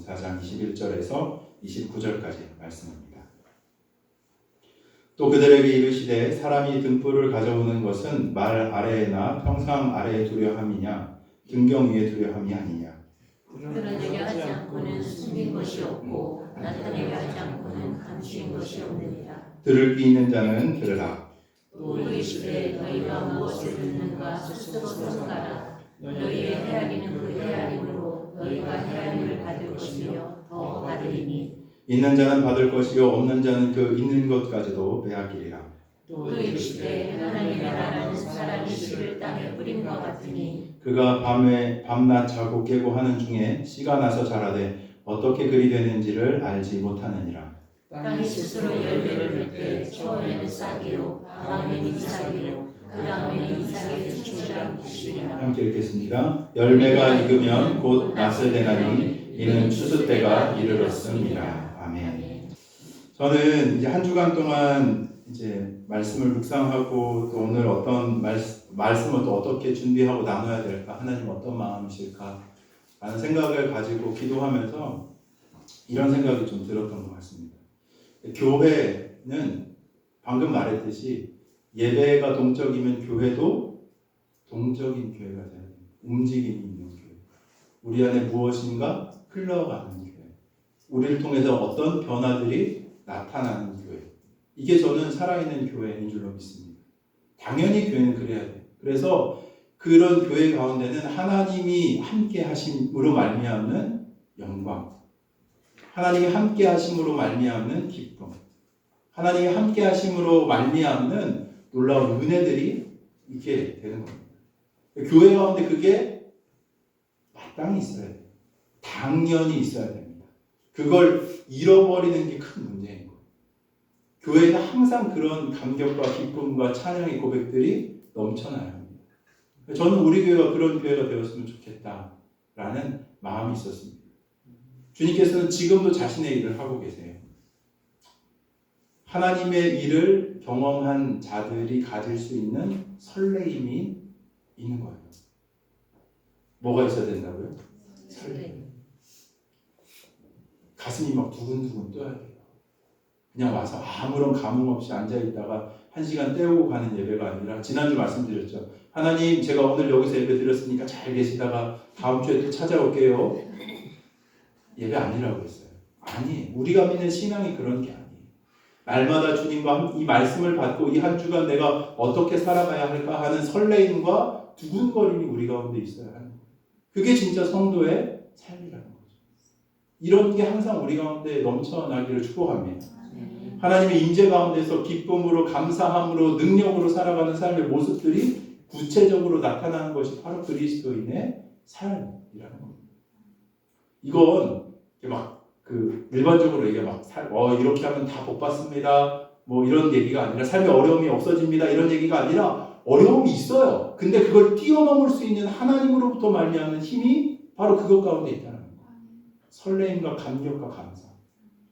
4장 21절에서 29절까지 말씀입니다. 또 그들에게 이르시되 사람이 등불을 가져오는 것은 말 아래에나 평상 아래에 두려 함이냐 등경 위에 두려 함이 아니냐. 드러내게 하지 않고는 숨긴 것이 없고 나타내게 하지 않고는 감추인 것이 없느니라. 들을 귀 있는 자는 들으라. 또 이르시되 너희가 무엇을 듣는가 스스로 생각하라. 너희의 헤아리는 그 헤아림으로 너희가 헤아림을 받을 것이며 더 받으리니. 있는 자는 받을 것이요 없는 자는 그 있는 것까지도 빼앗기리라. 또 이르시되 하나님의 나라는 사람이 씨를 땅에 뿌린 것 같으니 그가 밤낮 자고 깨고 하는 중에 씨가 나서 자라되 어떻게 그리 되는지를 알지 못하느니라. 땅이 스스로 열매를 맺되 처음에는 싹이요 다음에는 이삭이요 그 다음에는 이삭의 추수랑 기술이라. 함께 읽겠습니다. 열매가 익으면 곧 낫을 내나니 이는 추수 때가 이르렀습니다. 아멘. 저는 이제 한 주간 동안 이제 말씀을 묵상하고 또 오늘 어떤 말씀을 또 어떻게 준비하고 나눠야 될까, 하나님 어떤 마음이실까 라는 생각을 가지고 기도하면서 이런 생각이 좀 들었던 것 같습니다. 교회는 방금 말했듯이 예배가 동적이면 교회도 동적인 교회가 돼야 돼요. 움직임이 있는 교회. 우리 안에 무엇인가 흘러가는 교회. 우리를 통해서 어떤 변화들이 나타나는 교회. 이게 저는 살아있는 교회인 줄로 믿습니다. 당연히 교회는 그래야 돼요. 그래서 그런 교회 가운데는 하나님이 함께 하심으로 말미암는 영광, 하나님이 함께 하심으로 말미암는 기쁨, 하나님이 함께 하심으로 말미암는 놀라운 은혜들이 있게 되는 겁니다. 교회 가운데 그게 마땅히 있어야 돼요. 당연히 있어야 됩니다. 그걸 잃어버리는 게 큰 문제인 거예요. 교회는 항상 그런 감격과 기쁨과 찬양의 고백들이 넘쳐나야 합니다. 저는 우리 교회가 그런 교회가 되었으면 좋겠다라는 마음이 있었습니다. 주님께서는 지금도 자신의 일을 하고 계세요. 하나님의 일을 경험한 자들이 가질 수 있는 설레임이 있는 거예요. 뭐가 있어야 된다고요? 설레임. 가슴이 막 두근두근 떠야 돼요. 그냥 와서 아무런 감흥 없이 앉아있다가 1시간 때우고 가는 예배가 아니라, 지난주 말씀드렸죠. 하나님, 제가 오늘 여기서 예배 드렸으니까 잘 계시다가 다음 주에 또 찾아올게요. 예배 아니라고 했어요. 아니, 우리가 믿는 신앙이 그런 게 아니에요. 날마다 주님과 이 말씀을 받고 이 한 주간 내가 어떻게 살아가야 할까 하는 설레임과 두근거림이 우리 가운데 있어야 하는 거예요. 그게 진짜 성도의 삶이라는 거죠. 이런 게 항상 우리 가운데 넘쳐나기를 축복합니다. 하나님의 임재 가운데서 기쁨으로, 감사함으로, 능력으로 살아가는 삶의 모습들이 구체적으로 나타나는 것이 바로 그리스도인의 삶이라는 겁니다. 이건 막 일반적으로 얘기 이렇게 하면 다 복 받습니다. 뭐 이런 얘기가 아니라, 삶의 어려움이 없어집니다. 이런 얘기가 아니라, 어려움이 있어요. 근데 그걸 뛰어넘을 수 있는 하나님으로부터 말미암는 힘이 바로 그것 가운데 있다는 거예요. 설레임과 감격과 감사.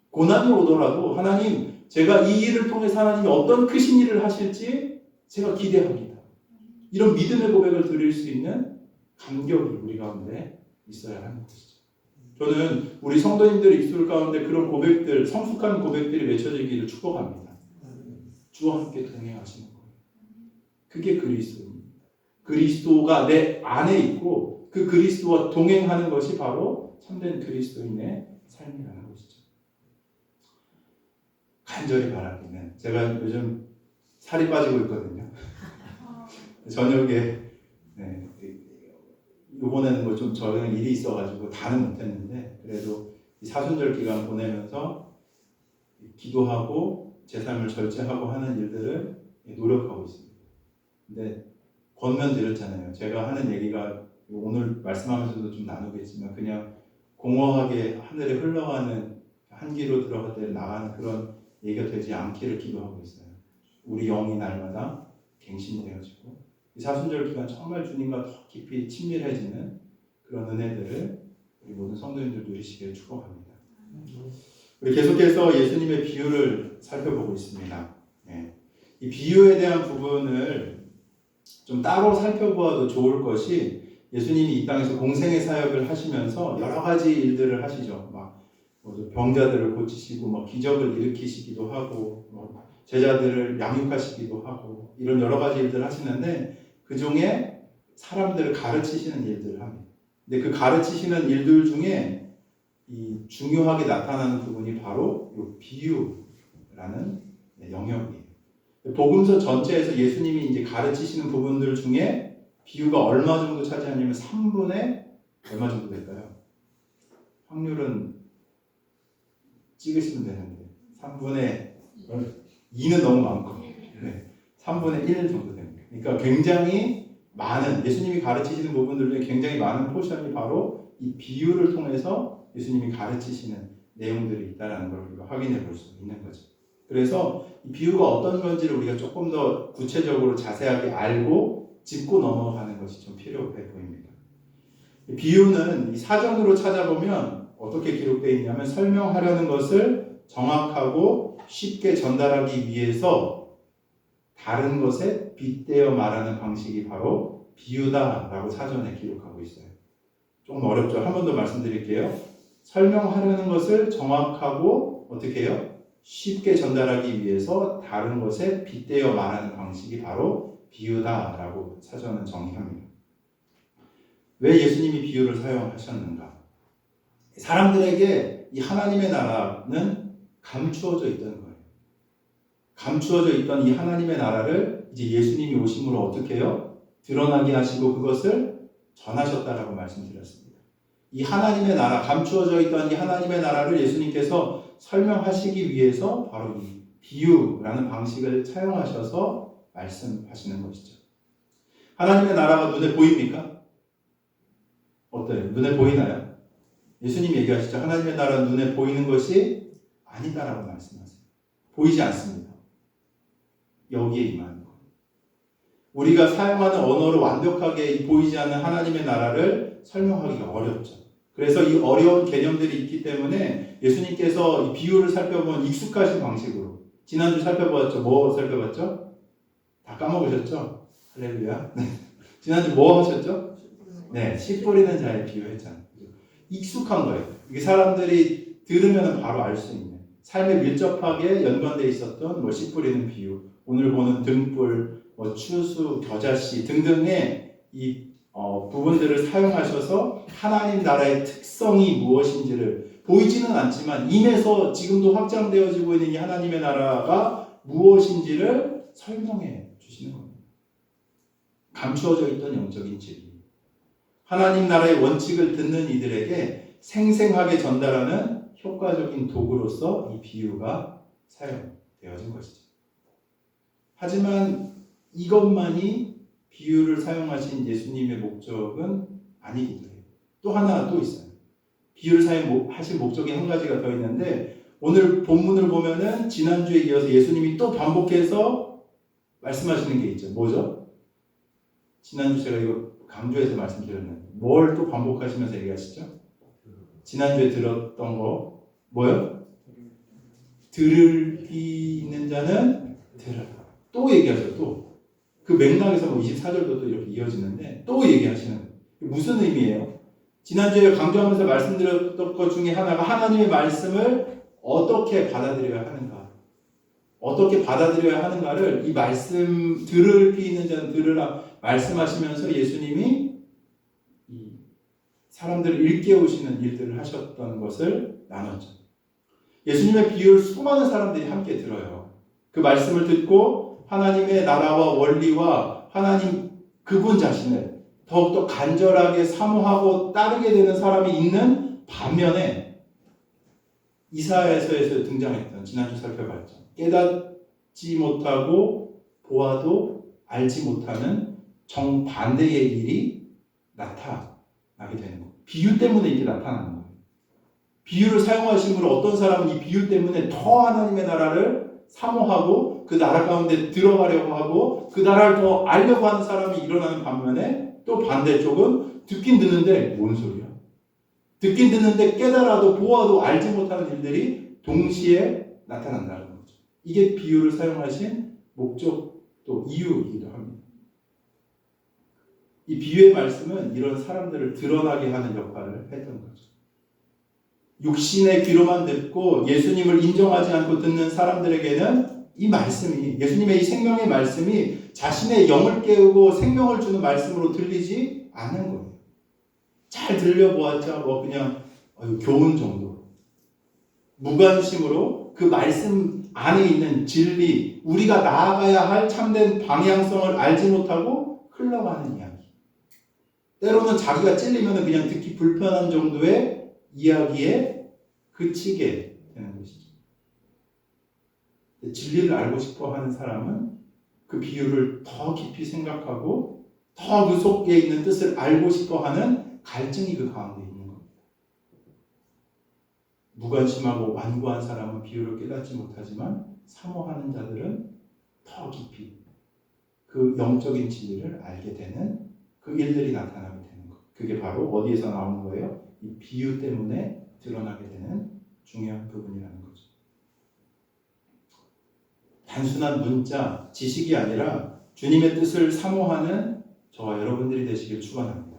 고난이 오더라도 하나님, 제가 이 일을 통해서 하나님이 어떤 크신 일을 하실지 제가 기대합니다. 이런 믿음의 고백을 드릴 수 있는 감격이 우리 가운데 있어야 하는 것이죠. 저는 우리 성도님들의 입술 가운데 그런 고백들, 성숙한 고백들이 맺혀지기를 축복합니다. 주와 함께 동행하시는 거예요. 그게 그리스도입니다. 그리스도가 내 안에 있고 그 그리스도와 동행하는 것이 바로 참된 그리스도인의 삶이라는 것이죠. 간절히 바라기는, 제가 요즘 살이 빠지고 있거든요. 저녁에 이번에는 뭐 좀 저는 일이 있어가지고 다는 못했는데, 그래도 이 사순절 기간 보내면서 기도하고 제 삶을 절제하고 하는 일들을 노력하고 있습니다. 근데 권면 드렸잖아요. 제가 하는 얘기가 오늘 말씀하면서도 좀 나누겠지만 그냥 공허하게 하늘에 흘러가는 한기로 들어갈 때 나가는 그런 얘기가 되지 않기를 기도하고 있어요. 우리 영이 날마다 갱신되어지고 이 사순절 기간 정말 주님과 더 깊이 친밀해지는 그런 은혜들을 우리 모든 성도님들 누리시기를 축복합니다. 우리 계속해서 예수님의 비유를 살펴보고 있습니다. 이 비유에 대한 부분을 좀 따로 살펴보아도 좋을 것이, 예수님이 이 땅에서 공생의 사역을 하시면서 여러 가지 일들을 하시죠. 막 병자들을 고치시고 뭐 기적을 일으키시기도 하고 뭐 제자들을 양육하시기도 하고 이런 여러 가지 일들을 하시는데 그 중에 사람들을 가르치시는 일들을 합니다. 근데 그 가르치시는 일들 중에 이 중요하게 나타나는 부분이 바로 이 비유라는 영역이에요. 복음서 전체에서 예수님이 이제 가르치시는 부분들 중에 비유가 얼마 정도 차지하냐면 3분의 얼마 정도 될까요? 확률은 찍으시면 되는데 3분의 2는 너무 많고 네, 3분의 1 정도 됩니다. 그러니까 굉장히 많은 예수님이 가르치시는 부분들 중에 굉장히 많은 포션이 바로 이 비유를 통해서 예수님이 가르치시는 내용들이 있다는 걸 우리가 확인해 볼 수 있는 거죠. 그래서 이 비유가 어떤 건지를 우리가 조금 더 구체적으로 자세하게 알고 짚고 넘어가는 것이 좀 필요해 보입니다. 비유는 이 사전으로 찾아보면 어떻게 기록되어 있냐면 설명하려는 것을 정확하고 쉽게 전달하기 위해서 다른 것에 빗대어 말하는 방식이 바로 비유다라고 사전에 기록하고 있어요. 조금 어렵죠? 한 번 더 말씀드릴게요. 설명하려는 것을 정확하고 어떻게 해요? 쉽게 전달하기 위해서 다른 것에 빗대어 말하는 방식이 바로 비유다라고 사전은 정의합니다. 왜 예수님이 비유를 사용하셨는가? 사람들에게 이 하나님의 나라는 감추어져 있던 거예요. 감추어져 있던 이 하나님의 나라를 이제 예수님이 오심으로 어떻게 해요? 드러나게 하시고 그것을 전하셨다라고 말씀드렸습니다. 이 하나님의 나라, 감추어져 있던 이 하나님의 나라를 예수님께서 설명하시기 위해서 바로 이 비유라는 방식을 사용하셔서 말씀하시는 것이죠. 하나님의 나라가 눈에 보입니까? 어때요? 눈에 보이나요? 예수님 얘기하시죠. 하나님의 나라는 눈에 보이는 것이 아니다라고 말씀하세요. 보이지 않습니다. 여기에 임하는 것. 우리가 사용하는 언어로 완벽하게 보이지 않는 하나님의 나라를 설명하기가 어렵죠. 그래서 이 어려운 개념들이 있기 때문에 예수님께서 이 비유를 살펴본 익숙하신 방식으로 지난주 살펴봤죠. 뭐 살펴봤죠? 다 까먹으셨죠? 할렐루야. 지난주 뭐 하셨죠? 네, 씨 뿌리는 자에 비유했잖아요. 익숙한 거예요. 이게 사람들이 들으면 바로 알 수 있는 삶에 밀접하게 연관되어 있었던 뭐 씨 뿌리는 비유, 오늘 보는 등불, 뭐 추수, 겨자씨 등등의 이 부분들을 사용하셔서 하나님 나라의 특성이 무엇인지를 보이지는 않지만 임해서 지금도 확장되어지고 있는 이 하나님의 나라가 무엇인지를 설명해 주시는 겁니다. 감추어져 있던 영적인 진리. 하나님 나라의 원칙을 듣는 이들에게 생생하게 전달하는 효과적인 도구로서 이 비유가 사용되어진 것이죠. 하지만 이것만이 비유를 사용하신 예수님의 목적은 아니기도 해요. 또 하나 또 있어요. 비유를 사용하신 목적이 한 가지가 더 있는데 오늘 본문을 보면은 지난주에 이어서 예수님이 또 반복해서 말씀하시는 게 있죠. 뭐죠? 지난주 제가 이거 강조해서 말씀드렸는데 뭘 또 반복하시면서 얘기하시죠? 지난주에 들었던 거 뭐요? 들을 귀 있는 자는 들으라. 또 얘기하죠. 또 그 맥락에서 뭐 24절도 또 이렇게 이어지는데 또 얘기하시는 거예요. 무슨 의미예요? 지난주에 강조하면서 말씀드렸던 것 중에 하나가 하나님의 말씀을 어떻게 받아들여야 하는가, 어떻게 받아들여야 하는가를 이 말씀 들을 귀 있는 자는 들으라 말씀하시면서 예수님이 이 사람들을 일깨우시는 일들을 하셨던 것을 나눴죠. 예수님의 비유를 수많은 사람들이 함께 들어요. 그 말씀을 듣고 하나님의 나라와 원리와 하나님 그분 자신을 더욱더 간절하게 사모하고 따르게 되는 사람이 있는 반면에 이사야서에서 등장했던 지난주 살펴봤죠. 깨닫지 못하고 보아도 알지 못하는 정반대의 일이 나타나게 되는 거예요. 비유 때문에 이게 나타나는 거예요. 비유를 사용하심으로 어떤 사람은 이 비유 때문에 더 하나님의 나라를 사모하고 그 나라 가운데 들어가려고 하고 그 나라를 더 알려고 하는 사람이 일어나는 반면에 또 반대쪽은 듣긴 듣는데 뭔 소리야? 듣긴 듣는데 깨달아도 보아도 알지 못하는 일들이 동시에 나타난다는 거죠. 이게 비유를 사용하신 목적 또 이유이기도 합니다. 이 비유의 말씀은 이런 사람들을 드러나게 하는 역할을 했던 거죠. 육신의 귀로만 듣고 예수님을 인정하지 않고 듣는 사람들에게는 이 말씀이, 예수님의 이 생명의 말씀이 자신의 영을 깨우고 생명을 주는 말씀으로 들리지 않는 거예요. 잘 들려보았자 뭐 그냥 교훈 정도. 무관심으로 그 말씀 안에 있는 진리, 우리가 나아가야 할 참된 방향성을 알지 못하고 흘러가는 이야기. 때로는 자기가 찔리면 그냥 듣기 불편한 정도의 이야기에 그치게 되는 것이죠. 진리를 알고 싶어 하는 사람은 그 비유를 더 깊이 생각하고 더 그 속에 있는 뜻을 알고 싶어 하는 갈증이 그 가운데 있는 겁니다. 무관심하고 완고한 사람은 비유를 깨닫지 못하지만 사모하는 자들은 더 깊이 그 영적인 진리를 알게 되는 그 일들이 나타나게 되는 것. 그게 바로 어디에서 나오는 거예요? 이 비유 때문에 드러나게 되는 중요한 부분이라는 거죠. 단순한 문자, 지식이 아니라 주님의 뜻을 사모하는 저와 여러분들이 되시길 축원합니다.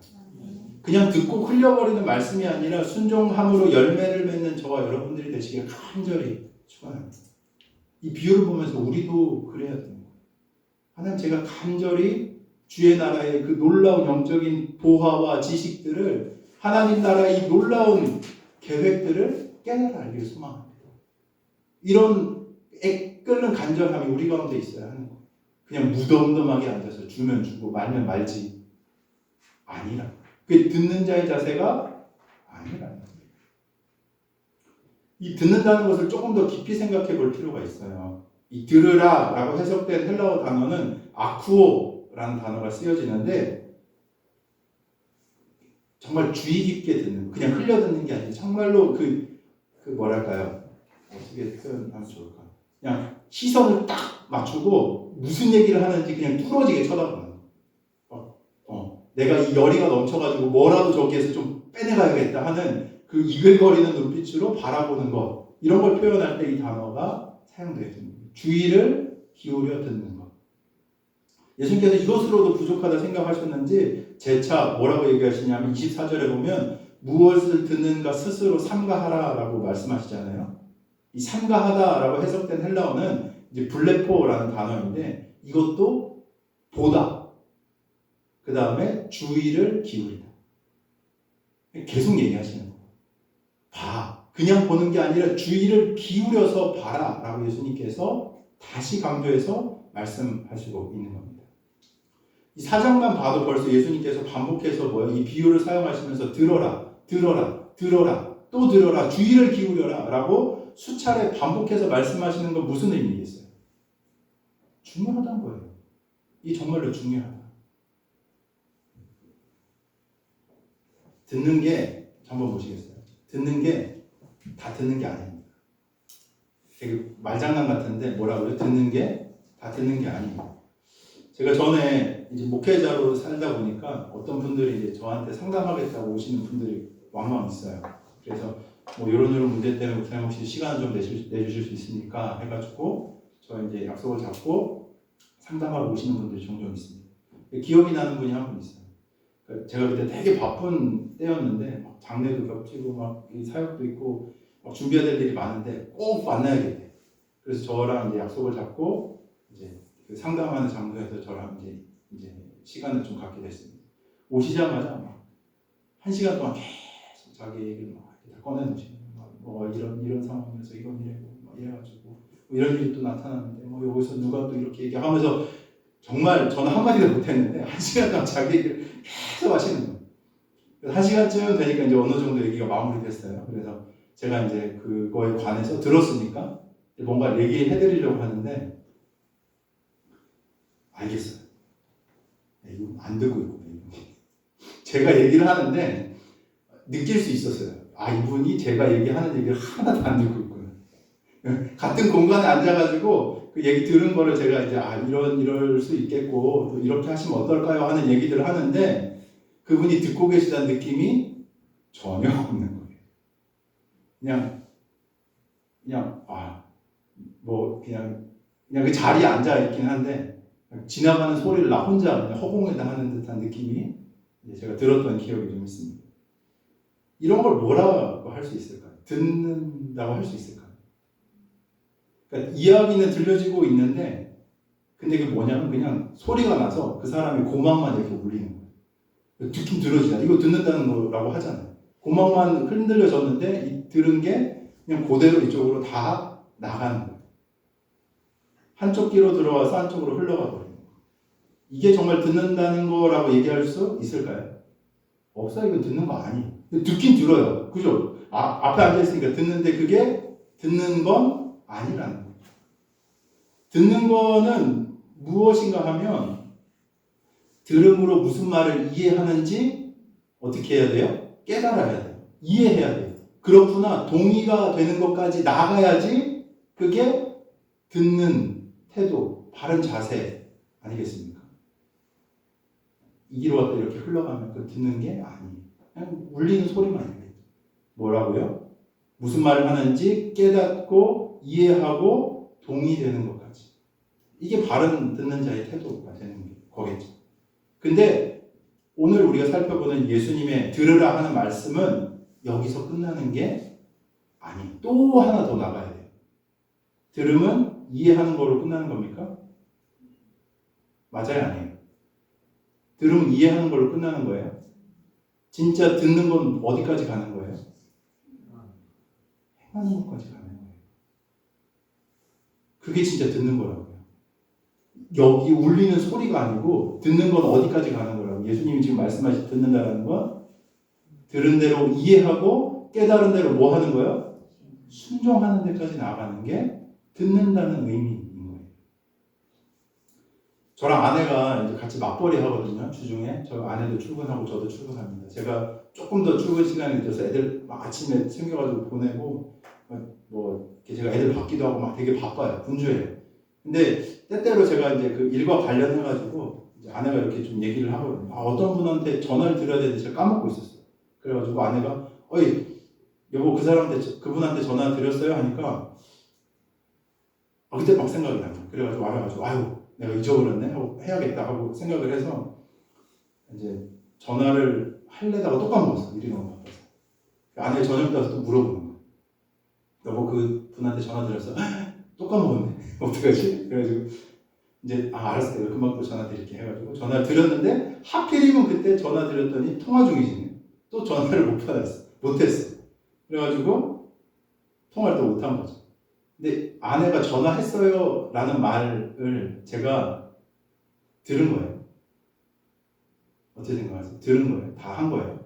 그냥 듣고 흘려버리는 말씀이 아니라 순종함으로 열매를 맺는 저와 여러분들이 되시길 간절히 축원합니다. 이 비유를 보면서 우리도 그래야 됩니다. 하나님, 제가 간절히 주의 나라의 그 놀라운 영적인 보화와 지식들을, 하나님 나라의 이 놀라운 계획들을 깨달아 알기를 소망합니다. 이런 끓는 간절함이 우리 가운데 있어야 하는 거예요. 그냥 무덤덤하게 앉아서 주면 주고 말면 말지 아니라, 그 듣는 자의 자세가 아니라, 이 듣는다는 것을 조금 더 깊이 생각해 볼 필요가 있어요. 이 들으라 라고 해석된 헬라어 단어는 아쿠오라는 단어가 쓰여지는데, 정말 주의 깊게 듣는, 그냥 흘려 듣는 게 아니라 정말로 그 뭐랄까요, 어떻게 표현하면 좋을까, 그냥 시선을 딱 맞추고 무슨 얘기를 하는지 그냥 뚫어지게 쳐다보는 내가 이 열의가 넘쳐가지고 뭐라도 저기에서 좀 빼내가야겠다 하는 그 이글거리는 눈빛으로 바라보는 것, 이런 걸 표현할 때 이 단어가 사용되어 있습니다. 주의를 기울여 듣는 것. 예수님께서 이것으로도 부족하다 생각하셨는지 재차 뭐라고 얘기하시냐면 24절에 보면 무엇을 듣는가 스스로 삼가하라 라고 말씀하시잖아요. 이 삼가하다라고 해석된 헬라어는 이제 블레포라는 단어인데, 이것도 보다, 그 다음에 주의를 기울이다. 계속 얘기하시는 거예요. 봐. 그냥 보는 게 아니라 주의를 기울여서 봐라 라고 예수님께서 다시 강조해서 말씀하시고 있는 겁니다. 이 4장만 봐도 벌써 예수님께서 반복해서 이 비유를 사용하시면서 들어라, 들어라, 들어라, 또 들어라, 주의를 기울여라 라고 수차례 반복해서 말씀하시는 건 무슨 의미겠어요? 중요하다는 거예요. 이 정말로 중요하다. 듣는 게, 한번 보시겠어요? 듣는 게 다 듣는 게 아닙니다. 되게 말장난 같은데 뭐라고요? 듣는 게 다 듣는 게 아닙니다. 제가 전에 이제 목회자로 살다 보니까 어떤 분들이 이제 저한테 상담하겠다고 오시는 분들이 왕왕 있어요. 그래서 뭐 이런 문제 때문에 목사님 혹시 시간 좀 내주실 수 있습니까? 해가지고 저 이제 약속을 잡고 상담하러 오시는 분들이 종종 있습니다. 기억이 나는 분이 한 분 있어요. 제가 그때 되게 바쁜 때였는데 막 장례도 겹치고 막 사역도 있고 막 준비해야 될 일이 많은데 꼭 만나야겠대. 그래서 저랑 이제 약속을 잡고 이제 그 상담하는 장소에서 저랑 이제 시간을 좀 갖게 됐습니다. 오시자마자 막 1시간 동안 계속 자기 얘기를 막 다 꺼내놓으시는 뭐 이런 상황에서 이런 일이고 막 이래가지고 뭐 이런 일이 또 나타났는데 뭐 여기서 누가 또 이렇게 얘기하면서 정말 저는 한마디도 못했는데 1시간 동안 자기 얘기를 계속 하시는 거예요. 그래서 1시간쯤 되니까 이제 어느 정도 얘기가 마무리됐어요. 그래서 제가 이제 그거에 관해서 들었으니까 뭔가 얘기해드리려고 하는데, 알겠어요. 이거 안 듣고 있구나. 제가 얘기를 하는데 느낄 수 있었어요. 아, 이분이 제가 얘기하는 얘기를 하나도 안 듣고 있구나. 같은 공간에 앉아가지고 그 얘기 들은 거를 제가 이제 이럴 수 있겠고 또 이렇게 하시면 어떨까요? 하는 얘기들을 하는데 그분이 듣고 계시다는 느낌이 전혀 없는 거예요. 그냥 그 자리에 앉아 있긴 한데 지나가는 소리를 나 혼자 그냥 허공에다 하는 듯한 느낌이 제가 들었던 기억이 좀 있습니다. 이런 걸 뭐라고 할 수 있을까요? 듣는다고 할 수 있을까요? 그러니까 이야기는 들려지고 있는데 근데 그게 뭐냐면 그냥 소리가 나서 그 사람의 고막만 이렇게 울리는 거예요. 듣긴 들어지잖아. 이거 듣는다는 거라고 하잖아요. 고막만 흔들려졌는데 이 들은 게 그냥 그대로 이쪽으로 다 나가는 거예요. 한쪽 귀로 들어와서 한쪽으로 흘러가 버리는 거예요. 이게 정말 듣는다는 거라고 얘기할 수 있을까요? 없어요. 이거 듣는 거 아니에요. 듣긴 들어요. 그죠? 앞에 앉아있으니까 듣는데 그게 듣는 건 아니라는 거예요. 듣는 거는 무엇인가 하면 들음으로 무슨 말을 이해하는지 어떻게 해야 돼요? 깨달아야 돼요. 이해해야 돼요. 그렇구나. 동의가 되는 것까지 나가야지 그게 듣는 태도, 바른 자세 아니겠습니까? 이 길로 왔다 이렇게 흘러가면 그 듣는 게 아니에요. 그냥 울리는 소리만 있는 거예요. 뭐라고요? 무슨 말을 하는지 깨닫고 이해하고 동의되는 것까지. 이게 바른 듣는 자의 태도가 되는 거겠죠. 근데 오늘 우리가 살펴보는 예수님의 들으라 하는 말씀은 여기서 끝나는 게 아니에요. 또 하나 더 나가야 돼요. 들음은 이해하는 거로 끝나는 겁니까? 맞아요, 아니에요? 들으면 이해하는 걸로 끝나는 거예요? 진짜 듣는 건 어디까지 가는 거예요? 행하는 것까지 가는 거예요. 그게 진짜 듣는 거라고요. 여기 울리는 소리가 아니고 듣는 건 어디까지 가는 거라고. 예수님이 지금 말씀하신 듣는다는 건 들은 대로 이해하고 깨달은 대로 뭐 하는 거예요? 순종하는 데까지 나아가는 게 듣는다는 의미인 거예요. 저랑 아내가 이제 같이 맞벌이 하거든요. 주중에. 저 아내도 출근하고 저도 출근합니다. 제가 조금 더 출근 시간이 늦어서 애들 아침에 챙겨가지고 보내고 뭐 제가 애들 받기도 하고 막 되게 바빠요. 분주해요. 근데 때때로 제가 이제 그 일과 관련해가지고 이제 아내가 이렇게 좀 얘기를 하거든요. 어떤 분한테 전화를 드려야 되는데 제가 까먹고 있었어요. 그래가지고 아내가 어이 여보 그분한테 전화 드렸어요 하니까 그때 막 생각이 나요. 그래가지고 알아가지고 아유 내가 잊어버렸네 하고 해야겠다 하고 생각을 해서 이제 전화를 하려다가 또 까먹었어. 일이 너무 바빠서. 아내 저녁 때와서 또 물어보는 거야. 여보 그 분한테 전화 드렸어. 또 까먹었네. 어떡하지? 그래가지고 이제 알았어. 내가 금방 또 전화 드릴게 해가지고 전화를 드렸는데 하필이면 그때 전화 드렸더니 통화 중이시네. 또 전화를 못 받았어. 못했어. 그래가지고 통화를 또 못한 거죠. 근데 아내가 전화했어요 라는 말을 제가 들은 거예요. 어떻게 생각하세요? 들은 거예요? 다 한 거예요?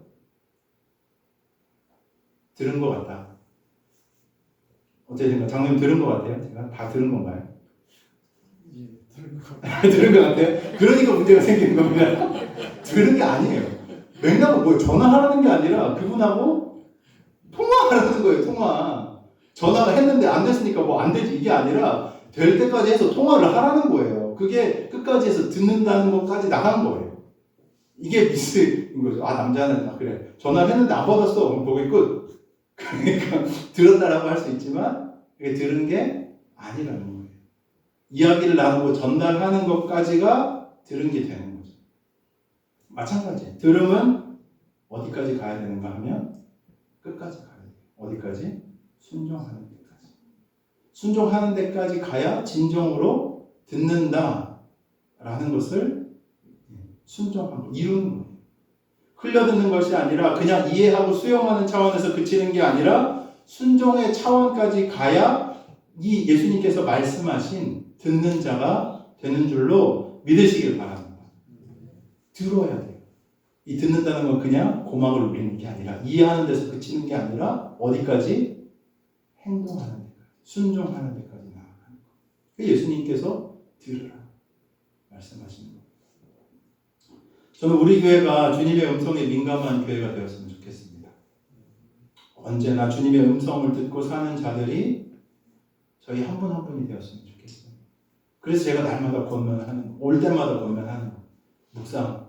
들은 것 같다. 어떻게 생각해요? 장로님 들은 것 같아요? 제가 다 들은 건가요? 예, 들은 것 같아요. 들은 것 같아요? 그러니까 문제가 생기는 겁니다. 들은 게 아니에요. 맥락은 뭐예요? 전화하라는 게 아니라 그분하고 통화하라는 거예요. 통화. 전화가 했는데 안 됐으니까 뭐 안 되지 이게 아니라 될 때까지 해서 통화를 하라는 거예요. 그게 끝까지 해서 듣는다는 것까지 나간 거예요. 이게 미스인 거죠. 남자는 그래. 전화를 했는데 안 받았어. 그럼 거기 끝. 그러니까 들었다라고 할 수 있지만 그게 들은 게 아니라는 거예요. 이야기를 나누고 전달하는 것까지가 들은 게 되는 거죠. 마찬가지예요. 들음은 어디까지 가야 되는가 하면 끝까지 가야 돼요. 어디까지? 순종하는 데까지. 순종하는 데까지 가야 진정으로 듣는다라는 것을 순종하고 이루는 거예요. 흘려듣는 것이 아니라 그냥 이해하고 수용하는 차원에서 그치는 게 아니라 순종의 차원까지 가야 이 예수님께서 말씀하신 듣는 자가 되는 줄로 믿으시길 바랍니다. 들어야 돼요. 이 듣는다는 건 그냥 고막을 울리는 게 아니라 이해하는 데서 그치는 게 아니라 어디까지? 행동하는 데까지, 순종하는 데까지 나아가는 거. 예수님께서 들으라 말씀하시는 겁니다. 저는 우리 교회가 주님의 음성에 민감한 교회가 되었으면 좋겠습니다. 언제나 주님의 음성을 듣고 사는 자들이 저희 한 분 한 분이 되었으면 좋겠어요. 그래서 제가 날마다 권면하는, 올 때마다 권면하는 묵상,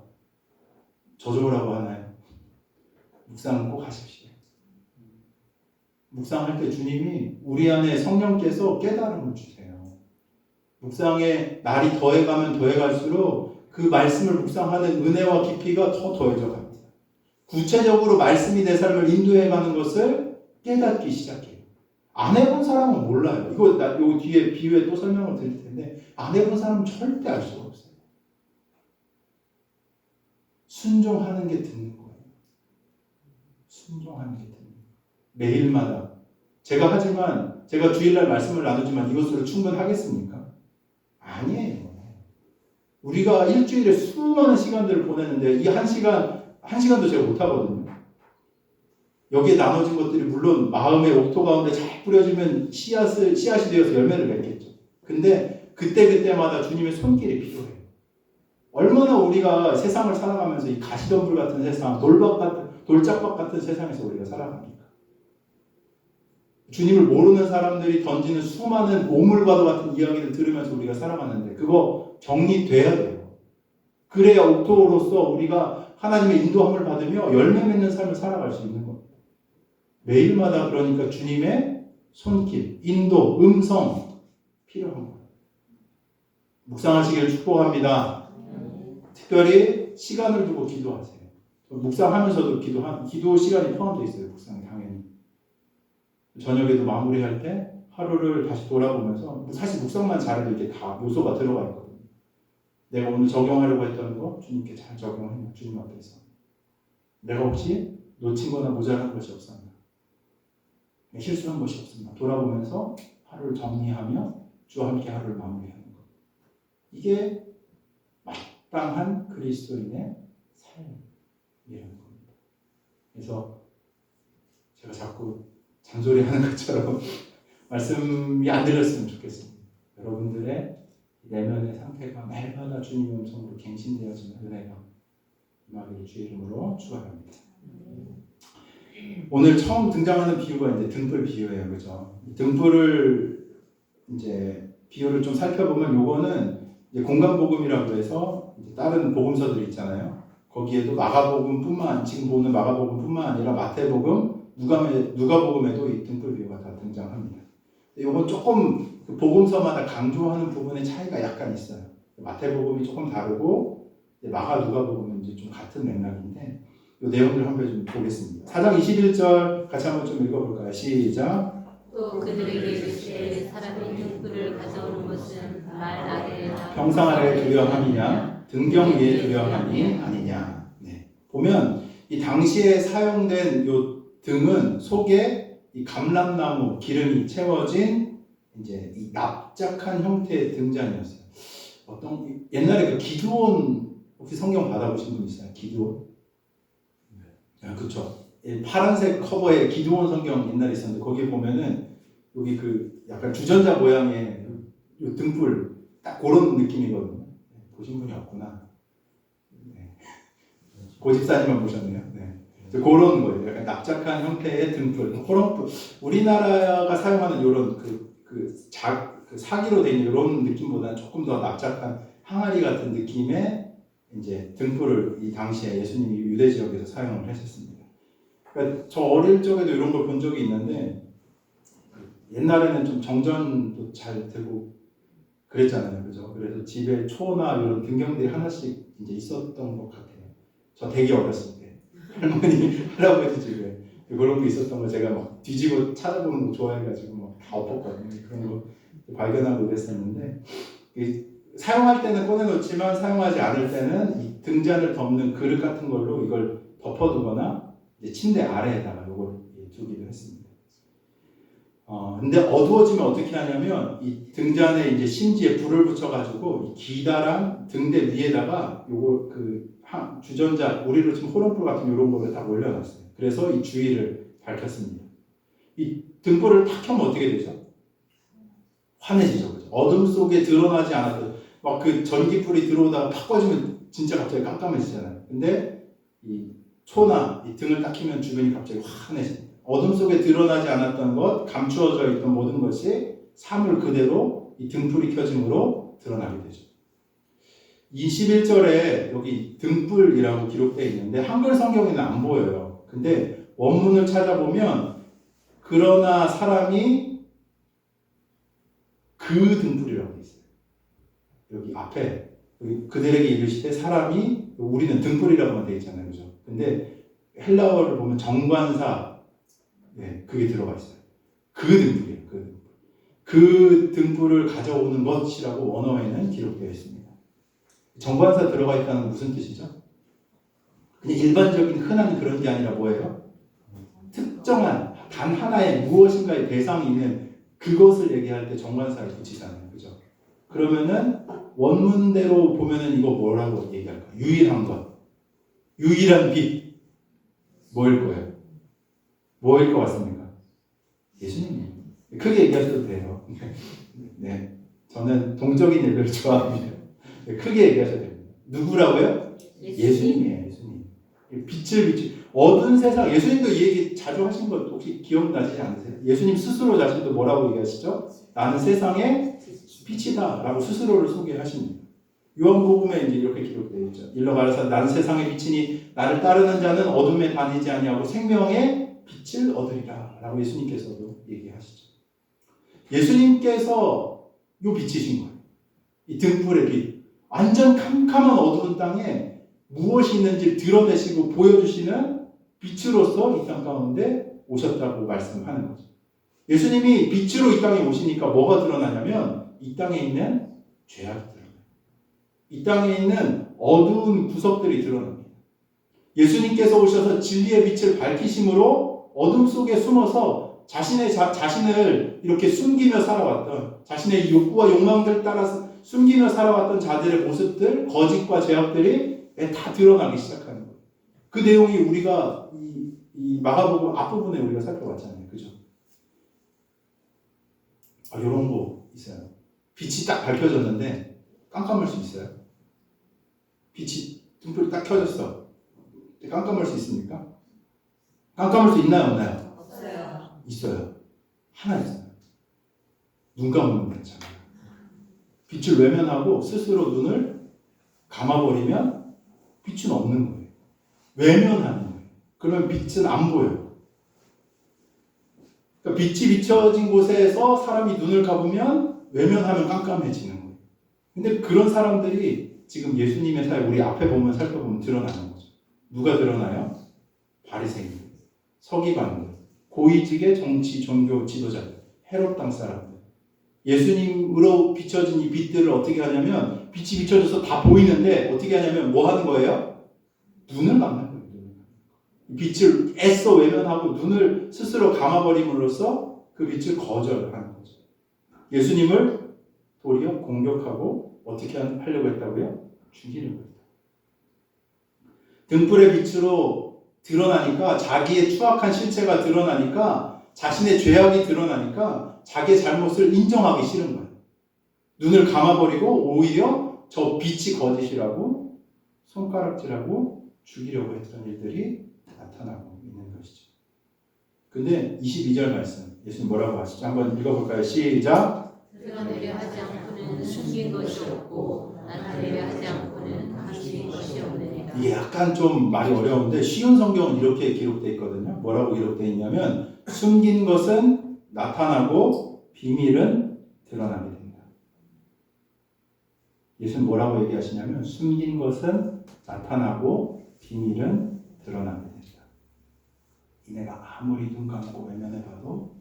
저조라고 하나요? 묵상 꼭 하십시오. 묵상할 때 주님이 우리 안에 성령께서 깨달음을 주세요. 묵상의 날이 더해가면 더해갈수록 그 말씀을 묵상하는 은혜와 깊이가 더 더해져 갑니다. 구체적으로 말씀이 내 삶을 인도해가는 것을 깨닫기 시작해요. 안 해본 사람은 몰라요. 요 뒤에 비유에 또 설명을 드릴 텐데 안 해본 사람은 절대 알 수가 없어요. 순종하는 게 듣는 거예요. 순종하는 게 듣는 거예요. 매일마다 제가 주일날 말씀을 나누지만 이것으로 충분하겠습니까? 아니에요. 우리가 일주일에 수많은 시간들을 보내는데 이 한 시간도 제가 못하거든요. 여기에 나눠진 것들이 물론 마음의 옥토 가운데 잘 뿌려지면 씨앗이 되어서 열매를 맺겠죠. 근데 그때마다 주님의 손길이 필요해요. 얼마나 우리가 세상을 살아가면서 이 가시덤불 같은 세상, 돌짝박 같은 세상에서 우리가 살아갑니까? 주님을 모르는 사람들이 던지는 수많은 오물과도 같은 이야기를 들으면서 우리가 살아가는데 그거 정리돼야 돼요. 그래야 옥토로서 우리가 하나님의 인도함을 받으며 열매 맺는 삶을 살아갈 수 있는 겁니다. 매일마다 그러니까 주님의 손길, 인도, 음성 필요한 거예요. 묵상하시기를 축복합니다. 특별히 시간을 두고 기도하세요. 묵상하면서도 기도 시간이 포함되어 있어요. 묵상에 당연히. 저녁에도 마무리할 때 하루를 다시 돌아보면서 사실 묵상만 잘해도 이게 다 요소가 들어가 있거든요. 내가 오늘 적용하려고 했던 거 주님께 잘 적용했나 주님 앞에서 내가 혹시 놓친 거나 모자란 것이 없었나 실수한 것이 없었나 돌아보면서 하루를 정리하며 주와 함께 하루를 마무리하는 것. 이게 마땅한 그리스도인의 삶이라는 겁니다. 그래서 제가 자꾸 잔소리하는 것처럼 말씀이 안 들렸으면 좋겠습니다. 여러분들의 내면의 상태가 매일마다 주님의 음성으로 갱신되어지는 은혜가 임하기를 주의 이름으로 축원합니다. 오늘 처음 등장하는 비유가 이제 등불 비유예요, 그죠? 등불을 이제 비유를 좀 살펴보면 요거는 이제 공간복음이라고 해서 이제 다른 복음서들이 있잖아요. 거기에도 지금 보는 마가복음뿐만 아니라 마태복음, 누가복음에도 이 등불 비유가 다 등장합니다. 이건 조금 그 복음서마다 강조하는 부분의 차이가 약간 있어요. 마태복음이 조금 다르고 누가복음은 이제 좀 같은 맥락인데 이 내용들을 한번 좀 보겠습니다. 4장 21절 같이 한번 좀 읽어볼까요? 시작. 또 그들에게 이르시되 사람이 등불을 가져오는 것은 말 아래에 평상 아래에 두려함이냐 등경 위에 두려함이 아니냐. 네. 보면 이 당시에 사용된 요 등은 속에 이 감람나무 기름이 채워진 이제 이 납작한 형태의 등잔이었어요. 옛날에 그 기드온 혹시 성경 받아보신 분 있어요? 기드온? 네. 그렇죠. 파란색 커버에 기드온 성경 옛날에 있었는데 거기에 보면은 여기 그 약간 주전자 모양의 요 등불 딱 그런 느낌이거든요. 보신 분이 없구나. 네. 고집사님만 보셨네요. 네. 그런 거예요. 약간 납작한 형태의 등불. 우리나라가 사용하는 이런 사기로 된 이런 느낌보다는 조금 더 납작한 항아리 같은 느낌의 이제 등불을 이 당시에 예수님이 유대 지역에서 사용을 했었습니다. 그러니까 저 어릴 적에도 이런 걸 본 적이 있는데 옛날에는 좀 정전도 잘 되고 그랬잖아요, 그죠? 그래서 집에 초나 이런 등경들이 하나씩 이제 있었던 것 같아요. 저 되게 어렸을 때 할머니, 할아버지 집에 그런 게 있었던 거 제가 막 뒤지고 찾아보는 거 좋아해가지고 막 다 엎었거든요. 그런 거 발견하고 그랬었는데 사용할 때는 꺼내놓지만 사용하지 않을 때는 이 등잔을 덮는 그릇 같은 걸로 이걸 덮어두거나 이제 침대 아래에다가 이걸 두기도 했습니다. 근데 어두워지면 어떻게 하냐면 이 등잔에 이제 심지에 불을 붙여가지고 이 기다란 등대 위에다가 요거 주전자 우리로 지금 호롱불 같은 이런 거를 딱 올려놨어요. 그래서 이 주위를 밝혔습니다. 이 등불을 탁 켜면 어떻게 되죠? 환해지죠, 그죠? 어둠 속에 드러나지 않았던 막 그 전기불이 들어오다가 팍 꺼지면 진짜 갑자기 깜깜해지잖아요. 근데 이 초나 이 등을 딱 켜면 주변이 갑자기 환해집니다. 어둠 속에 드러나지 않았던 것, 감추어져 있던 모든 것이 사물 그대로 이 등불이 켜짐으로 드러나게 되죠. 21절에 여기 등불이라고 기록되어 있는데 한글 성경에는 안 보여요. 근데 원문을 찾아보면 그러나 사람이 그 등불이라고 돼 있어요. 앞에 그들에게 이르시되 사람이 우리는 등불이라고만 되어 있잖아요, 그죠? 근데 헬라어를 보면 정관사 그게 들어가 있어요. 그 등불이에요. 그 등불을 가져오는 것이라고 원어에는 기록되어 있습니다. 정관사 들어가 있다는 건 무슨 뜻이죠? 그냥 일반적인 흔한 그런 게 아니라 뭐예요? 특정한 단 하나의 무엇인가의 대상이 있는 그것을 얘기할 때 정관사를 붙이잖아요. 그죠? 그러면은 원문대로 보면은 이거 뭐라고 얘기할까? 유일한 것. 유일한 빛. 뭐일 거예요? 뭐일 것 같습니까? 예수님이에요. 크게 얘기하셔도 돼요. 네. 저는 동적인 예배를 좋아합니다. 크게 얘기하셔도 됩니다. 누구라고요? 예수님이에요. 예수님. 빛을 비추. 어두운 세상. 예수님도 이 얘기 자주 하신 것 혹시 기억나시지 않으세요? 예수님 스스로 자신도 뭐라고 얘기하시죠? 나는 세상의 빛이다 라고 스스로를 소개하십니다. 요한복음에 이제 이렇게 기록되어 있죠. 일러 가라사 나는 세상의 빛이니 나를 따르는 자는 어둠에 다니지 아니하고 생명의 빛을 얻으리라 라고 예수님께서도 얘기하시죠. 예수님께서 요 빛이신 거예요. 이 등불의 빛. 완전 캄캄한 어두운 땅에 무엇이 있는지 드러내시고 보여주시는 빛으로서 이 땅 가운데 오셨다고 말씀하는 거죠. 예수님이 빛으로 이 땅에 오시니까 뭐가 드러나냐면 이 땅에 있는 죄악이 드러나요. 이 땅에 있는 어두운 구석들이 드러납니다. 예수님께서 오셔서 진리의 빛을 밝히심으로 어둠 속에 숨어서 자신을 이렇게 숨기며 살아왔던 자신의 욕구와 욕망들 따라서 숨기며 살아왔던 자들의 모습들, 거짓과 죄악들이 다 드러나기 시작하는 거예요. 그 내용이 우리가 이 마가복음 앞부분에 우리가 살펴봤잖아요. 그죠? 이런 거 있어요. 빛이 딱 밝혀졌는데 깜깜할 수 있어요. 빛이 등불이 딱 켜졌어. 깜깜할 수 있습니까? 깜깜할 수 있나요? 없나요? 없어요. 있어요. 하나 있어요. 눈 감으면 괜찮아요. 빛을 외면하고 스스로 눈을 감아버리면 빛은 없는 거예요. 외면하는 거예요. 그러면 빛은 안 보여요. 그러니까 빛이 비춰진 곳에서 사람이 눈을 감으면 외면하면 깜깜해지는 거예요. 근데 그런 사람들이 지금 예수님의 사회 우리 앞에 보면 살펴보면 드러나는 거죠. 누가 드러나요? 바리새인들, 서기관들, 고위직의 정치, 종교 지도자들, 헤롯 땅 사람들. 예수님으로 비춰진 이 빛들을 어떻게 하냐면 빛이 비춰져서 다 보이는데 어떻게 하냐면 뭐 하는 거예요? 눈을 감는 거예요. 빛을 애써 외면하고 눈을 스스로 감아버림으로써 그 빛을 거절하는 거죠. 예수님을 도리어 공격하고 어떻게 하려고 했다고요? 죽이려고 했다. 등불의 빛으로 드러나니까 자기의 추악한 실체가 드러나니까 자신의 죄악이 드러나니까 자기의 잘못을 인정하기 싫은 거예요. 눈을 감아버리고 오히려 저 빛이 거짓이라고 손가락질하고 죽이려고 했던 일들이 나타나고 있는 것이죠. 근데 22절 말씀 예수님 뭐라고 하시죠? 한번 읽어볼까요? 시작. 드러내려 하지 않고는 숨긴 것이 없고 나타내려 하지 않고는 감추인 것이 없느니라. 이게 약간 좀 말이 어려운데 쉬운 성경은 이렇게 기록되어 있거든요. 뭐라고 기록되어 있냐면 숨긴 것은 나타나고 비밀은 드러나게 된다. 예수는 뭐라고 얘기하시냐면 숨긴 것은 나타나고 비밀은 드러나게 된다. 내가 아무리 눈 감고 외면해봐도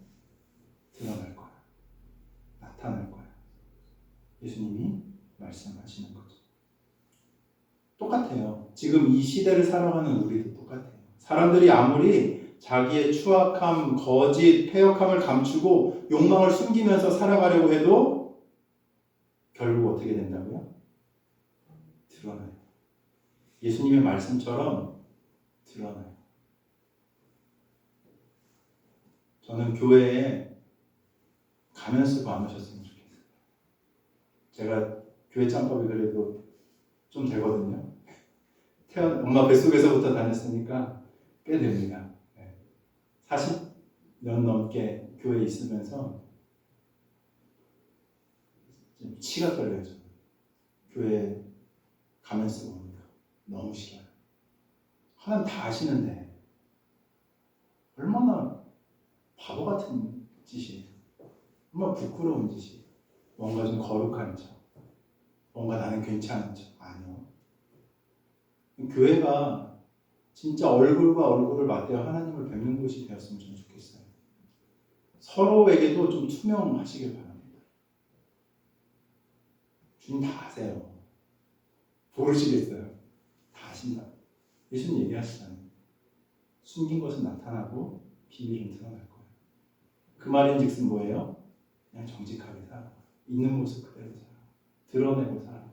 드러날 거야. 나타날 거야. 예수님이 말씀하시는 거죠. 똑같아요. 지금 이 시대를 살아가는 우리도 똑같아요. 사람들이 아무리 자기의 추악함, 거짓, 패역함을 감추고 욕망을 숨기면서 살아가려고 해도 결국 어떻게 된다고요? 드러나요. 예수님의 말씀처럼 드러나요. 저는 교회에 가면 쓰고 안 오셨으면 좋겠어요. 제가 교회 짬밥이 그래도 좀 되거든요. 엄마 뱃속에서부터 다녔으니까 꽤 됩니다. 40년 넘게 교회에 있으면서 좀 치가 떨려요. 교회에 가면 쓰고 오니까 너무 싫어요. 하나님 다 아시는데 얼마나 바보 같은 짓이에요. 정말 부끄러운 짓이에요. 뭔가 좀 거룩한 척. 뭔가 나는 괜찮은 척. 아니요. 교회가 진짜 얼굴과 얼굴을 맞대어 하나님을 뵙는 곳이 되었으면 좀 좋겠어요. 서로에게도 좀 투명하시길 바랍니다. 주님 다 아세요. 모르시겠어요? 다 아신다. 예수님 얘기하시잖아요. 숨긴 것은 나타나고 비밀은 드러날 거예요. 그 말인즉슨 뭐예요? 그냥 정직하게 살아. 있는 모습 그대로 살아. 드러내고 살아.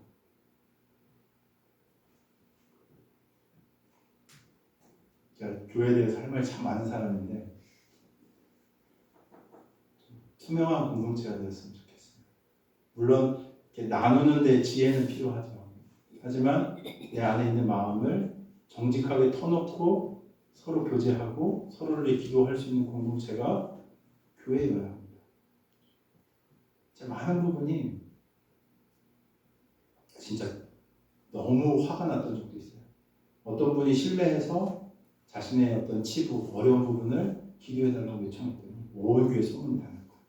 제가 교회에 대해서 할 말이 참 많은 사람인데 투명한 공동체가 되었으면 좋겠어요. 물론 이렇게 나누는 데 지혜는 필요하죠. 하지만 내 안에 있는 마음을 정직하게 터놓고 서로 교제하고 서로를 위해 기도할 수 있는 공동체가 교회여야 합니다. 제가 많은 부분이 진짜 너무 화가 났던 적도 있어요. 어떤 분이 신뢰해서 자신의 어떤 치부, 어려운 부분을 기도해달라고 요청했더니 온 교회 소문이 나는 거예요.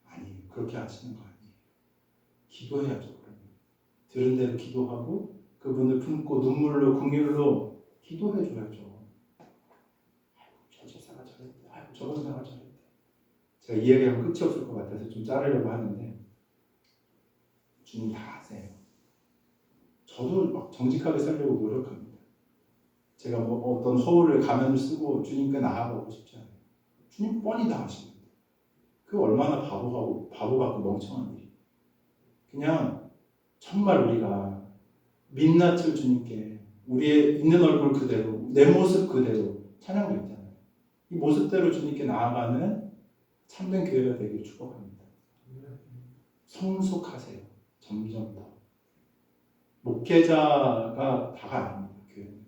아니, 그렇게 하시는 거 아니에요. 기도해야죠. 그러면 들은 대로 기도하고 그분을 품고 눈물로 긍휼로 기도해줘야죠. 저 집사가 저랬대. 저 권사가 저랬대. 제가 이야기하면 끝이 없을 것 같아서 좀 자르려고 하는데 주님 다 아세요. 저도 막 정직하게 살려고 노력합니다. 제가 뭐 어떤 허울을 가면을 쓰고 주님께 나아가고 싶지 않아요. 주님 뻔히 다 아십니다. 그 얼마나 바보 같고 멍청한 일이. 그냥 정말 우리가 민낯을 주님께 우리의 있는 얼굴 그대로 내 모습 그대로 찬양도 있잖아요. 이 모습대로 주님께 나아가는 참된 교회가 되기를 축복합니다. 성숙하세요. 점점 더. 목회자가 다가 아닙니다. 교회는.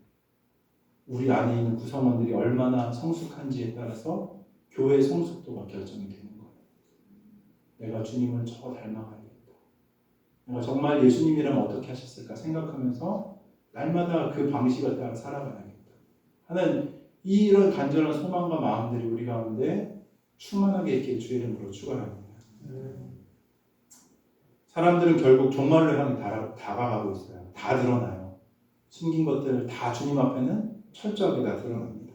우리 안에 있는 구성원들이 얼마나 성숙한지에 따라서 교회의 성숙도가 결정이 되는 거예요. 내가 주님을 저 닮아가야겠다. 내가 정말 예수님이라면 어떻게 하셨을까 생각하면서 날마다 그 방식을 따라 살아가야겠다 하는 이런 간절한 소망과 마음들이 우리 가운데 충만하게 있기를 주의 이름으로 축원합니다. 사람들은 결국 종말을 향해 다가가고 있어요. 다 드러나요. 숨긴 것들 다 주님 앞에는 철저하게 다 드러납니다.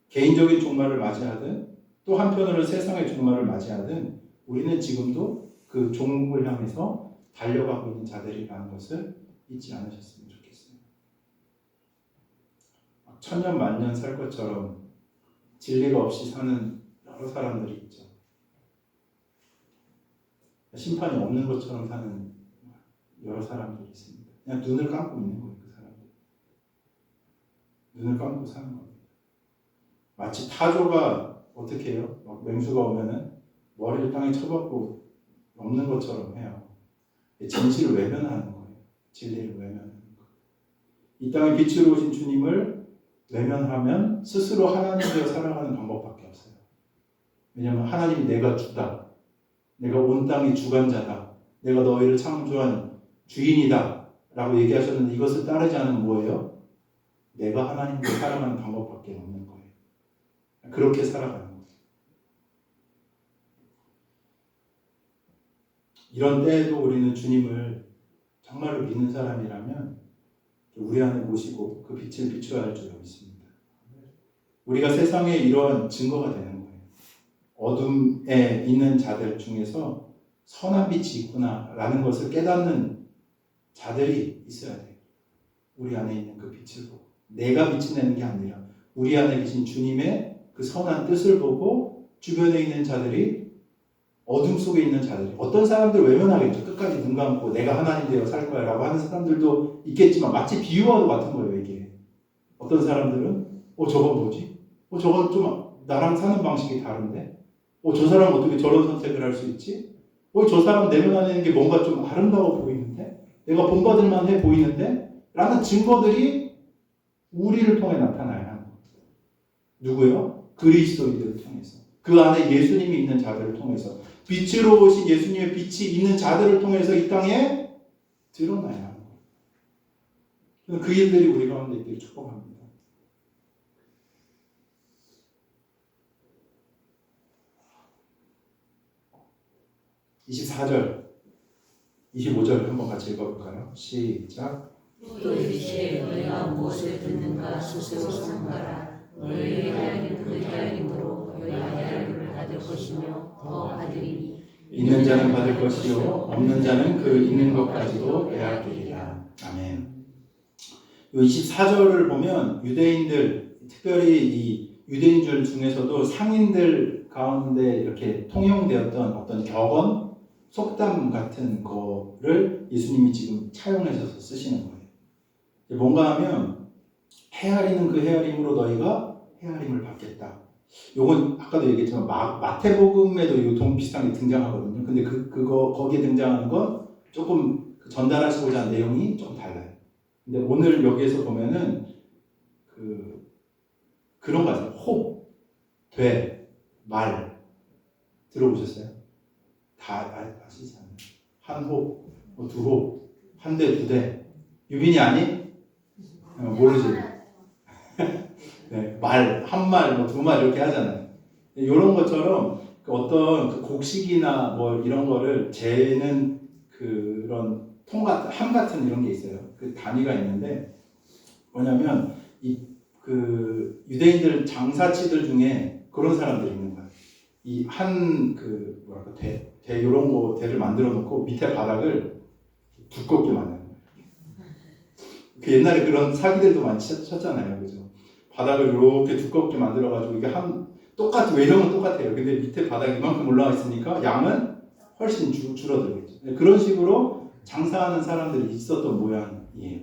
개인적인 종말을 맞이하든 또 한편으로는 세상의 종말을 맞이하든 우리는 지금도 그 종국을 향해서 달려가고 있는 자들이라는 것을 잊지 않으셨으면 좋겠어요. 천년 만년 살 것처럼 진리가 없이 사는 여러 사람들이 있죠. 심판이 없는 것처럼 사는 여러 사람들이 있습니다. 그냥 눈을 감고 있는 거예요. 그 사람들. 눈을 감고 사는 겁니다. 마치 타조가 어떻게 해요? 막 맹수가 오면은 머리를 땅에 쳐박고 없는 것처럼 해요. 진실을 외면하는 거예요. 진리를 외면하는 거예요. 이 땅에 빛으로 오신 주님을 외면하면 스스로 하나님 되어 살아가는 방법밖에 없어요. 왜냐하면 하나님이 내가 주다. 내가 온 땅의 주관자다. 내가 너희를 창조한 주인이다. 라고 얘기하셨는데 이것을 따르지 않으면 뭐예요? 내가 하나님과 살아가는 방법밖에 없는 거예요. 그렇게 살아가는 거예요. 이런 때에도 우리는 주님을 정말로 믿는 사람이라면 우리 안에 모시고 그 빛을 비춰야 할 줄 믿습니다. 우리가 세상에 이러한 증거가 되는 거예요. 어둠에 있는 자들 중에서 선한 빛이 있구나라는 것을 깨닫는 자들이 있어야 돼요. 우리 안에 있는 그 빛을 보고 내가 빛이 내는 게 아니라 우리 안에 계신 주님의 그 선한 뜻을 보고 주변에 있는 자들이 어둠 속에 있는 자들이 어떤 사람들 외면하겠죠. 끝까지 눈 감고 내가 하나님 되어 살 거야 라고 하는 사람들도 있겠지만 마치 비유와도 같은 거예요. 이게 어떤 사람들은 저건 뭐지? 저건 좀 나랑 사는 방식이 다른데 저 사람 어떻게 저런 선택을 할 수 있지? 저 사람 내면 안에 있는 게 뭔가 좀 아름다워 보이는데? 내가 본받을 만해 보이는데? 라는 증거들이 우리를 통해 나타나야 하는 겁니다. 누구요? 그리스도인들을 통해서. 그 안에 예수님이 있는 자들을 통해서. 빛으로 오신 예수님의 빛이 있는 자들을 통해서 이 땅에 드러나야 하는 거예요. 그 일들이 우리 가운데 있기를 축복합니다. 24절, 25절 한번 같이 읽어볼까요? 시작. 또 이르시되 너희가 무엇을 듣는가 스스로 삼가라. 너희의 헤아림 그 헤아림으로 너희가 헤아림을 받을 것이며 더 받으리니 있는 자는 받을 것이요 없는 자는 그 있는 것까지도 빼앗기리라. 아멘. 이 24절을 보면 유대인들, 특별히 이 유대인들 중에서도 상인들 가운데 이렇게 통용되었던 어떤 격언, 속담 같은 거를 예수님이 지금 차용해서 쓰시는 거예요. 뭔가 하면 헤아리는 그 헤아림으로 너희가 헤아림을 받겠다. 요건 아까도 얘기했지만 마태복음에도 이 비슷한 게 등장하거든요. 근데 거기에 등장하는 건 조금 전달하시고자 하는 내용이 좀 달라요. 근데 오늘 여기에서 보면은 그런 거 같아요. 혹, 돼, 말 들어보셨어요? 다 아시지 않나요? 한 혹, 두 혹, 한 대, 두 대. 유빈이 아니? 모르지. 네, 말, 한 말, 뭐 두 말 이렇게 하잖아요. 이런 것처럼 어떤 그 곡식이나 뭐 이런 거를 재는 그런 함 같은 이런 게 있어요. 그 단위가 있는데 뭐냐면 그 유대인들 장사치들 중에 그런 사람들이 있는 거예요. 이 한 대 이런 거 대를 만들어 놓고 밑에 바닥을 두껍게 만드는 거예요. 그 옛날에 그런 사기들도 많이 쳤잖아요, 그죠? 바닥을 이렇게 두껍게 만들어가지고 이게 외형은 똑같아요. 근데 밑에 바닥이 이만큼 올라와 있으니까 양은 훨씬 줄어들겠죠. 그런 식으로 장사하는 사람들이 있었던 모양이에요.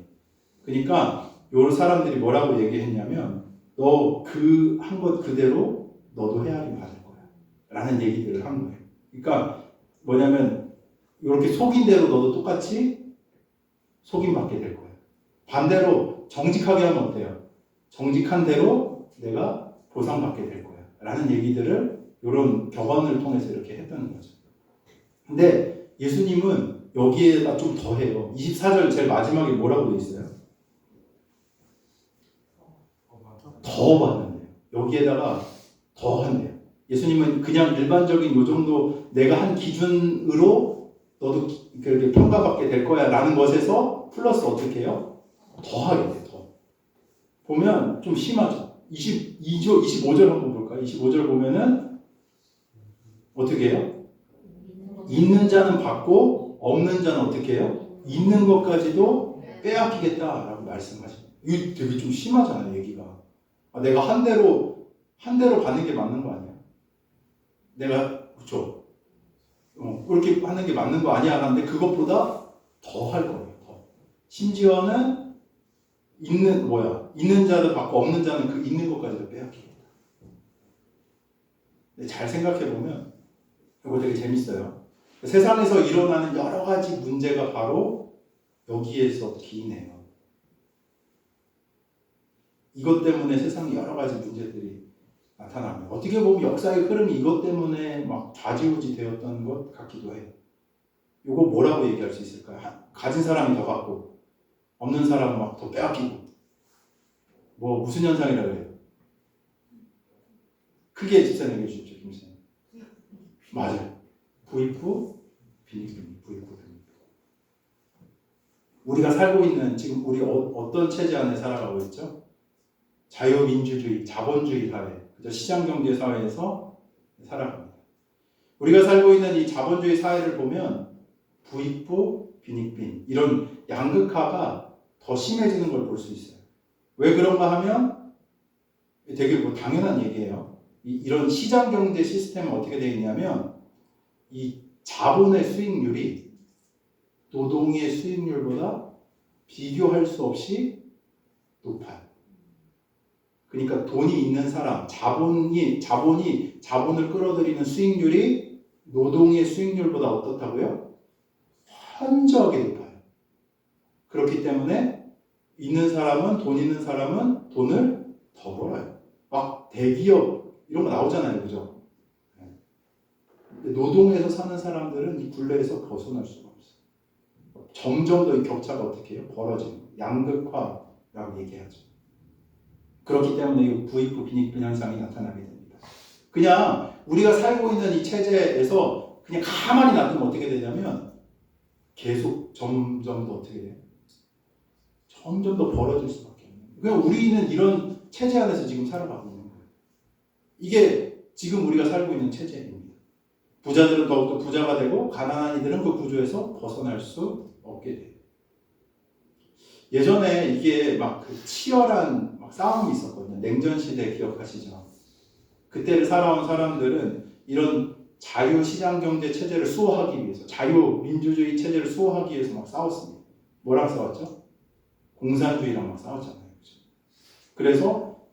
그러니까 요 사람들이 뭐라고 얘기했냐면 너 그 한 것 그대로 너도 헤아림 받을 거야 라는 얘기들을 한 거예요. 그러니까 뭐냐면 이렇게 속인 대로 너도 똑같이 속임 받게 될 거야. 반대로 정직하게 하면 어때요? 정직한 대로 내가 보상받게 될 거야 라는 얘기들을 이런 격언을 통해서 이렇게 했다는 거죠. 근데 예수님은 여기에다 좀 더해요. 24절 제일 마지막에 뭐라고 돼 있어요? 더 받는데요. 여기에다가 더 한대요. 예수님은 그냥 일반적인 요 정도 내가 한 기준으로 너도 그렇게 평가받게 될 거야 라는 것에서 플러스 어떻게 해요? 더 하게 돼요. 더. 보면 좀 심하죠. 25절 한번 볼까요? 25절 보면은 어떻게 해요? 있는 자는 받고 없는 자는 어떻게 해요? 있는 것까지도 빼앗기겠다라고 말씀하십니다. 이게 되게 좀 심하잖아요, 얘기가. 내가 한 대로 받는 게 맞는 거 아니야? 내가 그렇죠. 그렇게 하는 게 맞는 거 아니야? 하는데 그것보다 더 할 거예요. 더. 심지어는 있는 자도 받고 없는 자는 그 있는 것까지도 빼앗기겠다. 근데 잘 생각해 보면 이거 되게 재밌어요. 세상에서 일어나는 여러 가지 문제가 바로 여기에서 기인해요. 이것 때문에 세상에 여러 가지 문제들이 나타납니다. 어떻게 보면 역사의 흐름이 이것 때문에 막 좌지우지 되었던 것 같기도 해요. 이거 뭐라고 얘기할 수 있을까요? 가진 사람이 더 갖고 없는 사람은 막 더 빼앗기고 무슨 현상이라고 해요? 크게 집사님 얘기해 주십시오, 김사님. 맞아요. 부익부, 빈익빈, 부익부, 빈익빈. 우리가 살고 있는 지금 우리 어떤 체제 안에 살아가고 있죠? 자유민주주의, 자본주의 사회, 시장경제 사회에서 살아갑니다. 우리가 살고 있는 이 자본주의 사회를 보면 부익부, 빈익빈 이런 양극화가 더 심해지는 걸 볼 수 있어요. 왜 그런가 하면 되게 당연한 얘기예요. 이런 시장경제 시스템은 어떻게 되어 있냐면 이 자본의 수익률이 노동의 수익률보다 비교할 수 없이 높아요. 그러니까 돈이 있는 사람, 자본을 끌어들이는 수익률이 노동의 수익률보다 어떻다고요? 현저하게 높아요. 그렇기 때문에 돈 있는 사람은 돈을 더 벌어요. 막 대기업 이런 거 나오잖아요, 그죠? 노동에서 사는 사람들은 이 굴레에서 벗어날 수가 없어요. 점점 더 이 격차가 어떻게 해요? 벌어지는 거예요. 양극화라고 얘기하죠. 그렇기 때문에 이 부익부 빈익빈 현상이 나타나게 됩니다. 그냥 우리가 살고 있는 이 체제에서 그냥 가만히 놔두면 어떻게 되냐면 계속 점점 더 어떻게 돼요? 점점 더 벌어질 수밖에 없는 거예요. 그러니까 우리는 이런 체제 안에서 지금 살아가고 있는 거예요. 이게 지금 우리가 살고 있는 체제입니다. 부자들은 더욱더 부자가 되고 가난한 이들은 그 구조에서 벗어날 수 없게 돼요. 예전에 이게 막 그 치열한 막 싸움이 있었거든요. 냉전 시대 기억하시죠? 그때를 살아온 사람들은 이런 자유시장 경제 체제를 수호하기 위해서, 자유민주주의 체제를 수호하기 위해서 막 싸웠습니다. 뭐랑 싸웠죠? 공산주의랑 막 싸웠잖아요. 그래서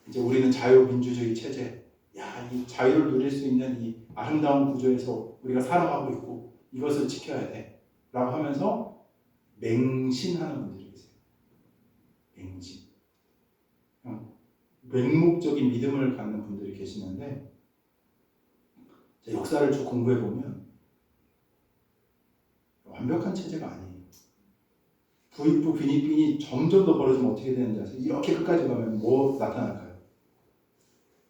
이제 우리는 자유민주주의 체제, 야, 이 자유를 누릴 수 있는 이 아름다운 구조에서 우리가 살아가고 있고 이것을 지켜야 돼 라고 하면서 맹신하는 분들이 계세요. 맹신. 맹목적인 믿음을 갖는 분들이 계시는데 역사를 쭉 공부해 보면 완벽한 체제가 아니에요. 부익부 빈익빈이 점점 더 벌어지면 어떻게 되는지 아세요? 이렇게 끝까지 가면 뭐 나타날까요?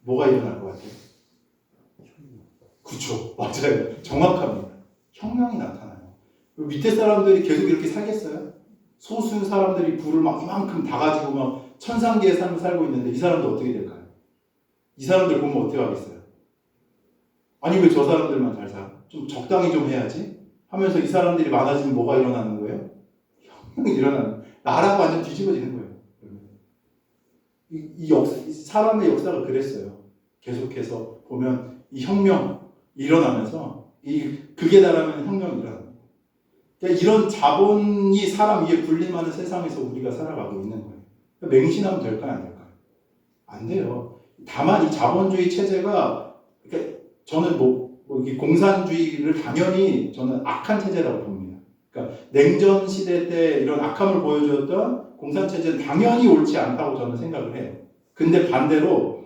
뭐가 일어날 것 같아요? 그쵸, 맞아요. 정확합니다. 혁명이 나타나요. 밑에 사람들이 계속 이렇게 살겠어요? 소수 사람들이 부를 막 이만큼 다 가지고 막 천상계의 삶을 살고 있는데 이 사람들 어떻게 될까요? 이 사람들 보면 어떻게 하겠어요? 아니 왜 저 사람들만 잘 살아? 좀 적당히 좀 해야지 하면서 이 사람들이 많아지면 뭐가 일어나는 거예요? 혁명이 일어나는, 나라가 완전 뒤집어지는 거예요. 이 역사, 사람의 역사가 그랬어요. 계속해서 보면 이 혁명 일어나면서 극에 달하면 혁명이 일어납니다. 그러니까 이런 자본이 사람 위에 군림하는 세상에서 우리가 살아가고 있는 거예요. 그러니까 맹신하면 될까요? 안 될까요? 안 돼요. 다만 이 자본주의 체제가, 그러니까 저는 이 공산주의를 당연히 저는 악한 체제라고 봅니다. 그러니까 냉전 시대 때 이런 악함을 보여주었던 공산 체제는 당연히 옳지 않다고 저는 생각을 해요. 근데 반대로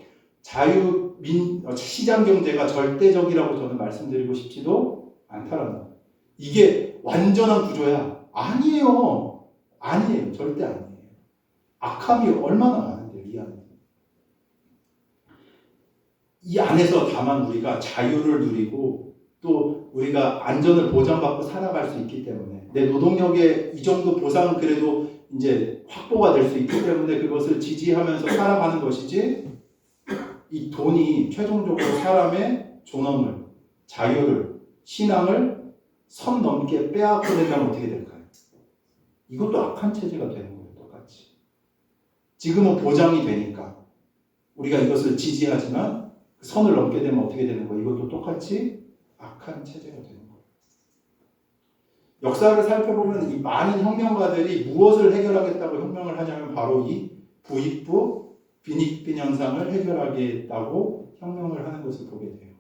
시장 경제가 절대적이라고 저는 말씀드리고 싶지도 않다라는 거예요. 이게 완전한 구조야? 아니에요. 아니에요. 절대 아니에요. 악함이 얼마나 많은데요, 이 안에. 이 안에서 다만 우리가 자유를 누리고 또 우리가 안전을 보장받고 살아갈 수 있기 때문에 내 노동력의 이 정도 보상은 그래도 이제 확보가 될 수 있기 때문에 그것을 지지하면서 살아가는 것이지, 이 돈이 최종적으로 사람의 존엄을, 자유를, 신앙을 선 넘게 빼앗고 된다면 어떻게 될까요? 이것도 악한 체제가 되는 거예요. 똑같이. 지금은 보장이 되니까 우리가 이것을 지지하지만 선을 넘게 되면 어떻게 되는 거예요? 이것도 똑같이 악한 체제가 되는 거예요. 역사를 살펴보면 이 많은 혁명가들이 무엇을 해결하겠다고 혁명을 하냐면 바로 이 부익부, 빈익빈 현상을 해결하겠다고 혁명을 하는 것을 보게 돼요.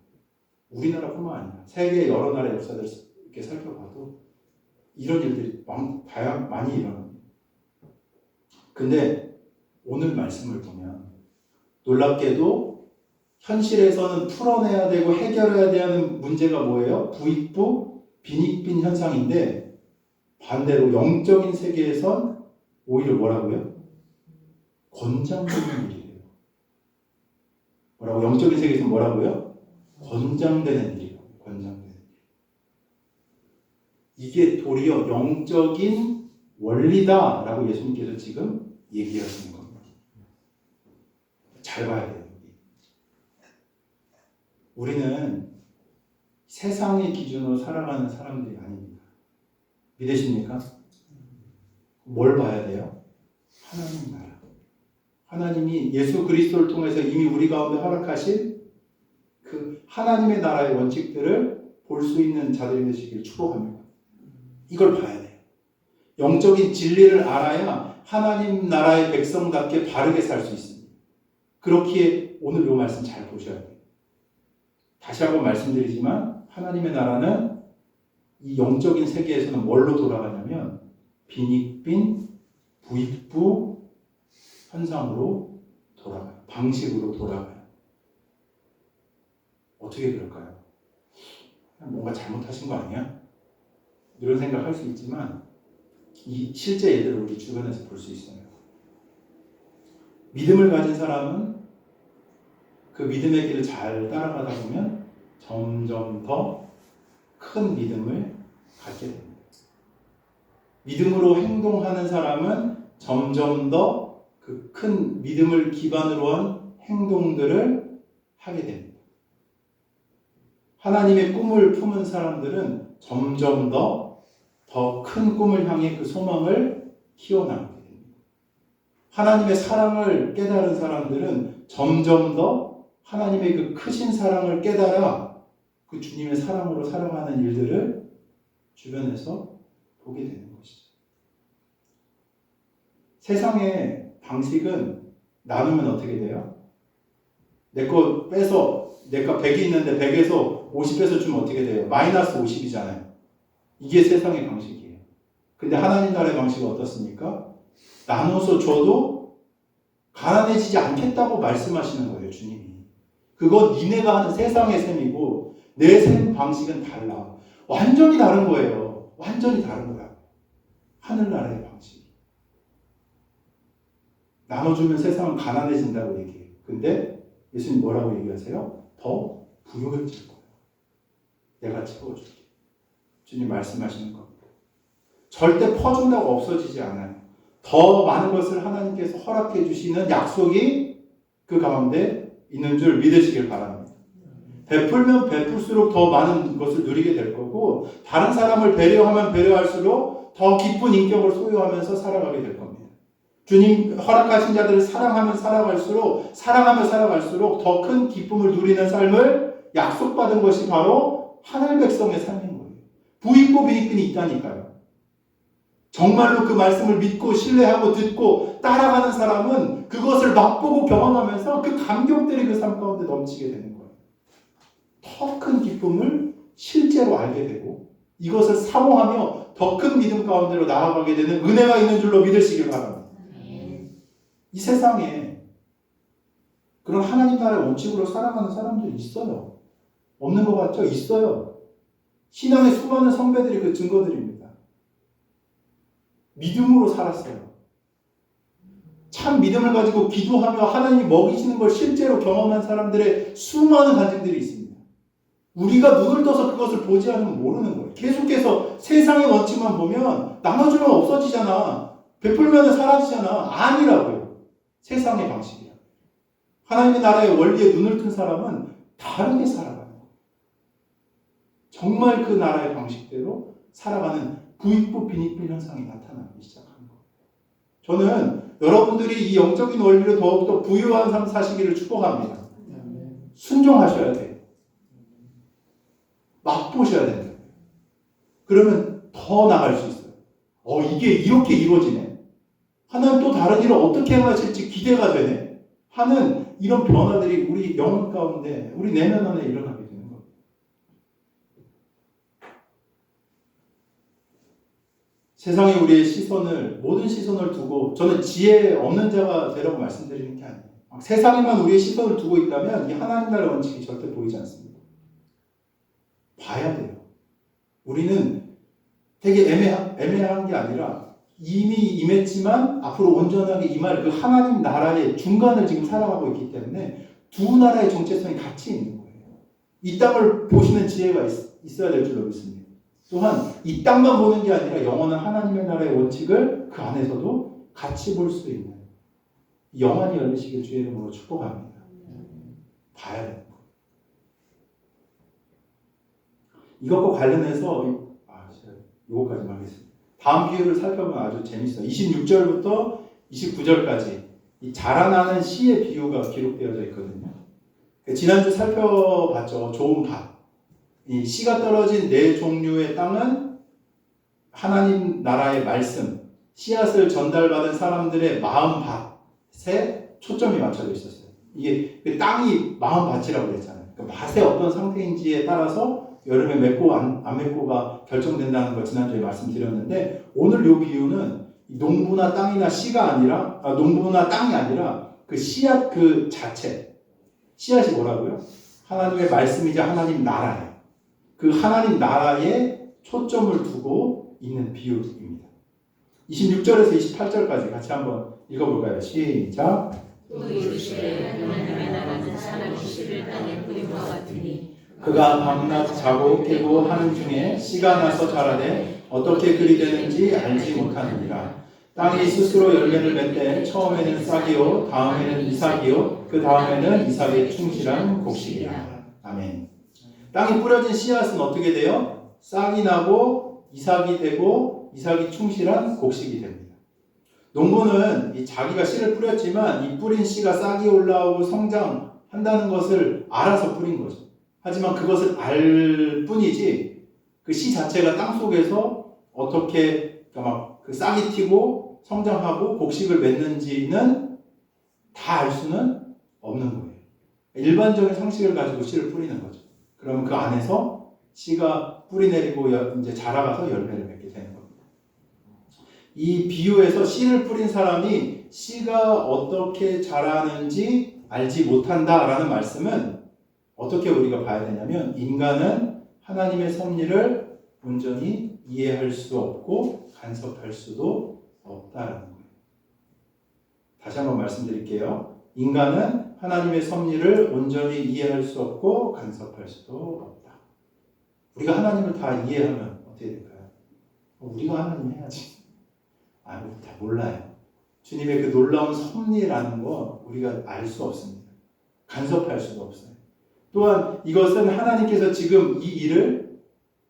우리나라뿐만 아니라 세계 여러 나라의 역사들을 이렇게 살펴봐도 이런 일들이 많이 일어납니다. 근데 오늘 말씀을 보면 놀랍게도 현실에서는 풀어내야 되고 해결해야 되는 문제가 뭐예요? 부익부, 빈익빈 현상인데 반대로 영적인 세계에선 오히려 뭐라고요? 권장되는 일이에요. 뭐라고? 영적인 세계에서는 뭐라고요? 권장되는 일이에요. 권장되는 일. 이게 도리어 영적인 원리다라고 예수님께서 지금 얘기하시는 겁니다. 잘 봐야 돼요. 우리는 세상의 기준으로 살아가는 사람들이 아닙니다. 믿으십니까? 뭘 봐야 돼요? 하나님 나라. 하나님이 예수 그리스도를 통해서 이미 우리 가운데 허락하신 그 하나님의 나라의 원칙들을 볼 수 있는 자들이 되시길 축복합니다. 이걸 봐야 돼요. 영적인 진리를 알아야 하나님 나라의 백성답게 바르게 살 수 있습니다. 그렇기에 오늘 이 말씀 잘 보셔야 돼요. 다시 한번 말씀드리지만 하나님의 나라는 이 영적인 세계에서는 뭘로 돌아가냐면 빈익빈, 부익부 현상으로 돌아가요. 방식으로 돌아가요. 어떻게 그럴까요? 뭔가 잘못하신 거 아니야? 이런 생각할 수 있지만 이 실제 예들을 우리 주변에서 볼 수 있어요. 믿음을 가진 사람은 그 믿음의 길을 잘 따라가다 보면 점점 더 큰 믿음을 갖게 됩니다. 믿음으로 행동하는 사람은 점점 더 그 큰 믿음을 기반으로 한 행동들을 하게 됩니다. 하나님의 꿈을 품은 사람들은 점점 더 큰 꿈을 향해 그 소망을 키워나가게 됩니다. 하나님의 사랑을 깨달은 사람들은 점점 더 하나님의 그 크신 사랑을 깨달아 그 주님의 사랑으로 살아가는 일들을 주변에서 보게 되는 것이죠. 세상의 방식은 나누면 어떻게 돼요? 내 거 빼서 내가 100이 있는데 100에서 50 빼서 주면 어떻게 돼요? 마이너스 50이잖아요. 이게 세상의 방식이에요. 근데 하나님 나라의 방식은 어떻습니까? 나눠서 줘도 가난해지지 않겠다고 말씀하시는 거예요, 주님이. 그건 니네가 하는 세상의 셈이고 내 셈 방식은 달라. 완전히 다른 거예요. 완전히 다른 거야. 하늘나라의 방식. 나눠주면 세상은 가난해진다고 얘기해요. 근데 예수님 뭐라고 얘기하세요? 더 부유해질 거예요. 내가 채워줄게. 주님 말씀하시는 겁니다. 절대 퍼준다고 없어지지 않아요. 더 많은 것을 하나님께서 허락해 주시는 약속이 그 가운데 있는 줄 믿으시길 바랍니다. 베풀면 베풀수록 더 많은 것을 누리게 될 거고 다른 사람을 배려하면 배려할수록 더 깊은 인격을 소유하면서 살아가게 될 겁니다. 주님 허락하신 자들을 사랑하면 살아갈수록 더 큰 기쁨을 누리는 삶을 약속받은 것이 바로 하늘 백성의 삶인 거예요. 부익고 비익빈이 있다니까요. 정말로 그 말씀을 믿고 신뢰하고 듣고 따라가는 사람은 그것을 맛보고 경험하면서 그 감격들이 그 삶 가운데 넘치게 되는 거예요. 더 큰 기쁨을 실제로 알게 되고 이것을 사모하며 더 큰 믿음 가운데로 나아가게 되는 은혜가 있는 줄로 믿으시길 바랍니다. 이 세상에 그런 하나님 나라의 원칙으로 살아가는 사람들이 있어요. 없는 것 같죠? 있어요. 신앙의 수많은 선배들이 그 증거들입니다. 믿음으로 살았어요. 참 믿음을 가지고 기도하며 하나님이 먹이시는 걸 실제로 경험한 사람들의 수많은 간증들이 있습니다. 우리가 눈을 떠서 그것을 보지 않으면 모르는 거예요. 계속해서 세상의 원칙만 보면 나눠주면 없어지잖아. 베풀면 사라지잖아. 아니라고요. 세상의 방식이야. 하나님의 나라의 원리에 눈을 뜬 사람은 다르게 살아가는 거예요. 정말 그 나라의 방식대로 살아가는 부익부 빈익빈 현상이 나타나기 시작하는 거예요. 저는 여러분들이 이 영적인 원리로 더욱더 부유한 삶 사시기를 축복합니다. 순종하셔야 돼요. 맛보셔야 된다. 그러면 더 나갈 수 있어요. 이게 이렇게 이루어지네. 하나님 또 다른 일을 어떻게 행하실지 기대가 되네. 하는 이런 변화들이 우리 영혼 가운데, 우리 내면 안에 일어나게 되는 겁니다. 세상에 우리의 시선을, 모든 시선을 두고, 저는 지혜 없는 자가 되라고 말씀드리는 게 아니에요. 세상에만 우리의 시선을 두고 있다면 이 하나님 나라의 원칙이 절대 보이지 않습니다. 봐야 돼요. 우리는 되게 애매한 게 아니라 이미 임했지만 앞으로 온전하게 임할 그 하나님 나라의 중간을 지금 살아가고 있기 때문에 두 나라의 정체성이 같이 있는 거예요. 이 땅을 보시는 지혜가 있어야 될 줄로 믿습니다. 또한 이 땅만 보는 게 아니라 영원한 하나님의 나라의 원칙을 그 안에서도 같이 볼 수 있는 영안이 열리시길 주의 이름으로 축복합니다. 봐야 돼요. 이것과 관련해서 제가 이거까지만 하겠습니다. 다음 비유를 살펴보면 아주 재밌어요. 26절부터 29절까지 이 자라나는 씨의 비유가 기록되어져 있거든요. 지난주 살펴봤죠. 좋은 밭. 이 씨가 떨어진 네 종류의 땅은 하나님 나라의 말씀, 씨앗을 전달받은 사람들의 마음밭에 초점이 맞춰져 있었어요. 이게 땅이 마음밭이라고 그랬잖아요. 그러니까 밭의 어떤 상태인지에 따라서 여름에 맺고 안 맺고가 결정된다는 걸 지난주에 말씀드렸는데 오늘 이 비유는 농부나 땅이나 씨가 아니라 농부나 땅이 아니라 그 씨앗 그 자체. 씨앗이 뭐라고요? 하나님의 말씀이자 하나님 나라예요. 그 하나님 나라에 초점을 두고 있는 비유입니다. 26절에서 28절까지 같이 한번 읽어볼까요? 시작. 또 이르시되 하나님의 나라는 사람이 씨를 땅에 뿌림과 같으니 그가 밤낮 자고 깨고 하는 중에 씨가 나서 자라되 어떻게 그리 되는지 알지 못하느니라. 땅이 스스로 열매를 맺되 처음에는 싹이요 다음에는 이삭이요 그 다음에는 이삭의 충실한 곡식이라. 아멘. 땅이 뿌려진 씨앗은 어떻게 돼요? 싹이 나고 이삭이 되고 이삭이 충실한 곡식이 됩니다. 농부는 자기가 씨를 뿌렸지만 이 뿌린 씨가 싹이 올라오고 성장한다는 것을 알아서 뿌린 거죠. 하지만 그것을 알 뿐이지 그 씨 자체가 땅 속에서 어떻게 막 그 싹이 튀고 성장하고 곡식을 맺는지는 다 알 수는 없는 거예요. 일반적인 상식을 가지고 씨를 뿌리는 거죠. 그러면 그 안에서 씨가 뿌리 내리고 이제 자라가서 열매를 맺게 되는 겁니다. 이 비유에서 씨를 뿌린 사람이 씨가 어떻게 자라는지 알지 못한다라는 말씀은 어떻게 우리가 봐야 되냐면 인간은 하나님의 섭리를 온전히 이해할 수 없고 간섭할 수도 없다라는 거예요. 다시 한번 말씀드릴게요. 인간은 하나님의 섭리를 온전히 이해할 수 없고 간섭할 수도 없다. 우리가 하나님을 다 이해하면 어떻게 될까요? 우리가 하나님 해야지. 우리 다 몰라요. 주님의 그 놀라운 섭리라는 거 우리가 알 수 없습니다. 간섭할 수도 없어요. 또한 이것은 하나님께서 지금 이 일을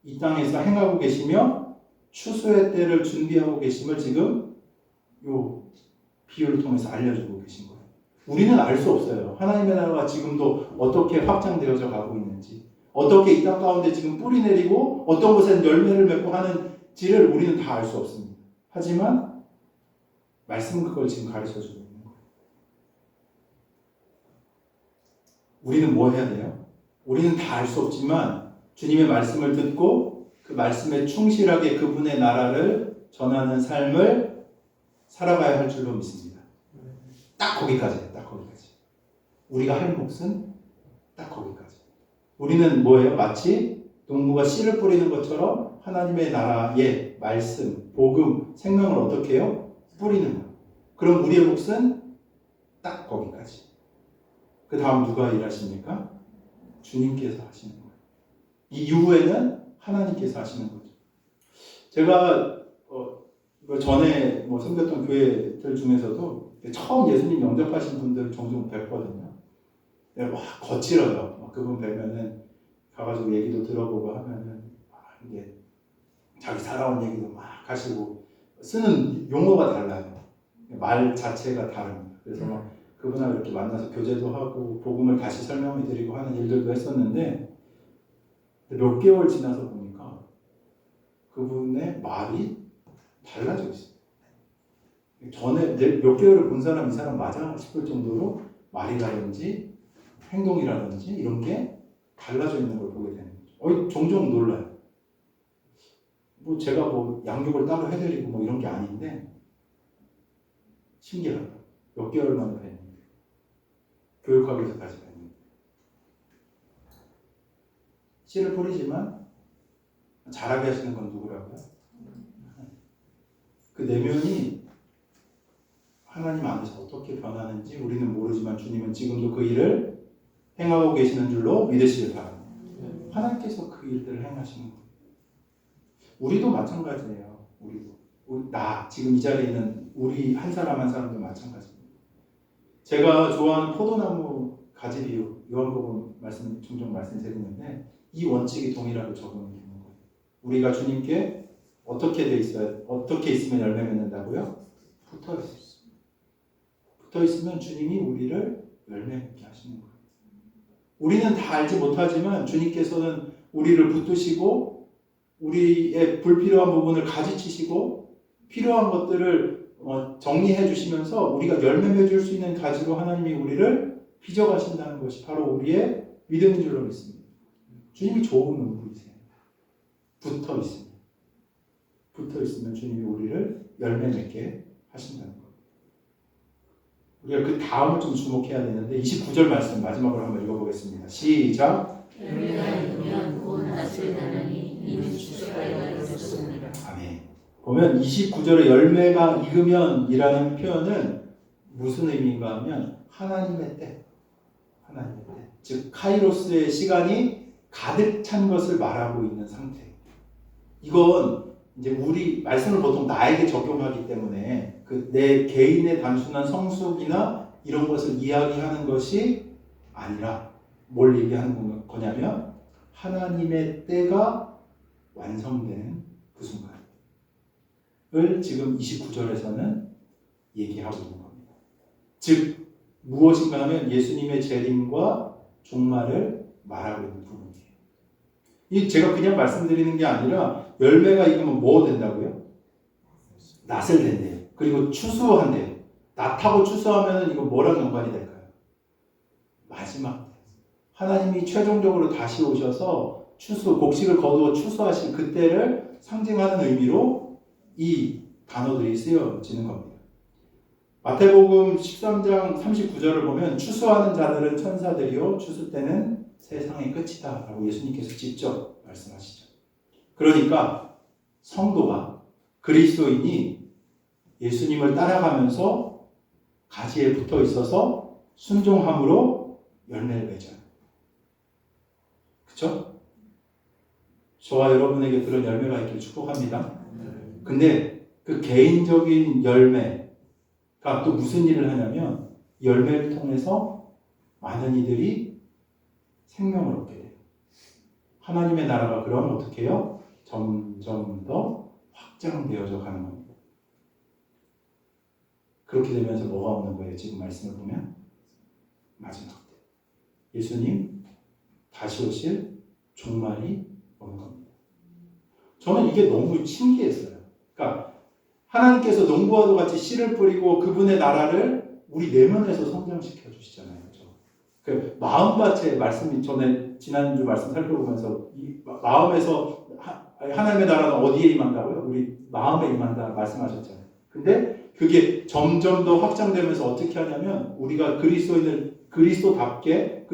이 땅에서 행하고 계시며 추수의 때를 준비하고 계심을 지금 요 비유를 통해서 알려주고 계신 거예요. 우리는 알 수 없어요. 하나님의 나라가 지금도 어떻게 확장되어져 가고 있는지, 어떻게 이 땅 가운데 지금 뿌리 내리고 어떤 곳에는 열매를 맺고 하는지를 우리는 다 알 수 없습니다. 하지만 말씀은 그걸 지금 가르쳐주고 있는 거예요. 우리는 뭐 해야 돼요? 우리는 다 알 수 없지만 주님의 말씀을 듣고 그 말씀에 충실하게 그분의 나라를 전하는 삶을 살아가야 할 줄로 믿습니다. 딱 거기까지예요. 딱 거기까지. 우리가 할 몫은 딱 거기까지. 우리는 뭐예요? 마치 농부가 씨를 뿌리는 것처럼 하나님의 나라의 말씀, 복음, 생명을 어떻게 해요? 뿌리는 거예요. 그럼 우리의 몫은 딱 거기까지. 그 다음 누가 일하십니까? 주님께서 하시는 거예요. 이 이후에는 하나님께서 하시는 거죠. 제가 전에 섬겼던 교회들 중에서도 처음 예수님 영접하신 분들 종종 뵙거든요. 막 거칠어요. 그분 뵈면은 가가지고 얘기도 들어보고 하면은 이게 자기 살아온 얘기도 막 하시고 쓰는 용어가 달라요. 말 자체가 다릅니다. 그래서 막 그분하고 이렇게 만나서 교제도 하고 복음을 다시 설명해드리고 하는 일들도 했었는데 몇 개월 지나서 보니까 그분의 말이 달라져 있어요. 전에 몇 개월을 본 사람 이 사람 맞아 싶을 정도로 말이라든지 행동이라든지 이런 게 달라져 있는 걸 보게 되는 거죠. 종종 놀라요. 제가 양육을 따로 해드리고 이런 게 아닌데 신기하다. 몇 개월 만에 뵀는데 교육학에서까지 뵀는데 씨를 뿌리지만 자라게 하시는 건 누구라고요? 그 내면이 하나님 안에서 어떻게 변하는지 우리는 모르지만 주님은 지금도 그 일을 행하고 계시는 줄로 믿으시길 바랍니다. 하나님께서 그 일들을 행하시는 거예요. 우리도 마찬가지예요. 지금 이 자리에 있는 우리 한 사람 한 사람도 마찬가지입니다. 제가 좋아하는 포도나무 가지 비유, 요한복음 종종 말씀드리는데 이 원칙이 동일하게 적용이 되는 거예요. 우리가 주님께 어떻게 돼 있어요? 어떻게 있으면 열매 맺는다고요? 붙어 있어요. 붙어 있으면 주님이 우리를 열매 맺게 하시는 거예요. 우리는 다 알지 못하지만 주님께서는 우리를 붙드시고 우리의 불필요한 부분을 가지치시고 필요한 것들을 정리해 주시면서 우리가 열매 맺을 수 있는 가지로 하나님이 우리를 빚어가신다는 것이 바로 우리의 믿음인 줄로 믿습니다. 주님이 좋은 농부이세요. 붙어 있으면 주님이 우리를 열매 맺게 하신다는 것. 우리가 그 다음을 좀 주목해야 되는데 29절 말씀 마지막으로 한번 읽어보겠습니다. 시작. 열매가 있으면 온 낫을 나누니 이는 주께가 이루셨습니다. 아멘. 보면 29절에 열매가 익으면 이라는 표현은 무슨 의미인가 하면 하나님의 때, 즉 카이로스의 시간이 가득 찬 것을 말하고 있는 상태. 이건 이제 우리 말씀을 보통 나에게 적용하기 때문에 그 내 개인의 단순한 성숙이나 이런 것을 이야기하는 것이 아니라 뭘 얘기하는 거냐면 하나님의 때가 완성되는 그 순간을 지금 29절에서는 얘기하고 있는 겁니다. 즉 무엇인가 하면 예수님의 재림과 종말을 말하고 있는 부분이에요. 이 제가 그냥 말씀드리는 게 아니라 열매가 익으면 뭐 된다고요? 낫을 된대요. 그리고 추수한대요. 낫하고 추수하면 이거 뭐랑 연관이 될까요? 마지막 때. 하나님이 최종적으로 다시 오셔서 곡식을 거두어 추수하신 그때를 상징하는 의미로 이 단어들이 쓰여지는 겁니다. 마태복음 13장 39절을 보면 추수하는 자들은 천사들이요 추수 때는 세상의 끝이다 라고 예수님께서 직접 말씀하시죠. 그러니까 성도가 그리스도인이 예수님을 따라가면서 가지에 붙어 있어서 순종함으로 열매를 맺어요. 그렇죠? 저와 여러분에게 그런 열매가 있길 축복합니다. 근데 그 개인적인 열매가 또 무슨 일을 하냐면 열매를 통해서 많은 이들이 생명을 얻게 돼요. 하나님의 나라가 그럼 어떻게 해요? 점점 더 확장되어져 가는 겁니다. 그렇게 되면서 뭐가 오는 거예요? 지금 말씀을 보면 마지막 때 예수님 다시 오실 종말이 오는 겁니다. 저는 이게 너무 신기했어요. 그러니까 하나님께서 농부와도 같이 씨를 뿌리고 그분의 나라를 우리 내면에서 성장시켜 주시잖아요. 그렇죠? 그 마음밭의 말씀이 전에 지난주 말씀 살펴보면서 이 마음에서 하나님의 나라는 어디에 임한다고요? 우리 마음에 임한다 말씀하셨잖아요. 근데 그게 점점 더 확장되면서 어떻게 하냐면 우리가 그리스도인답게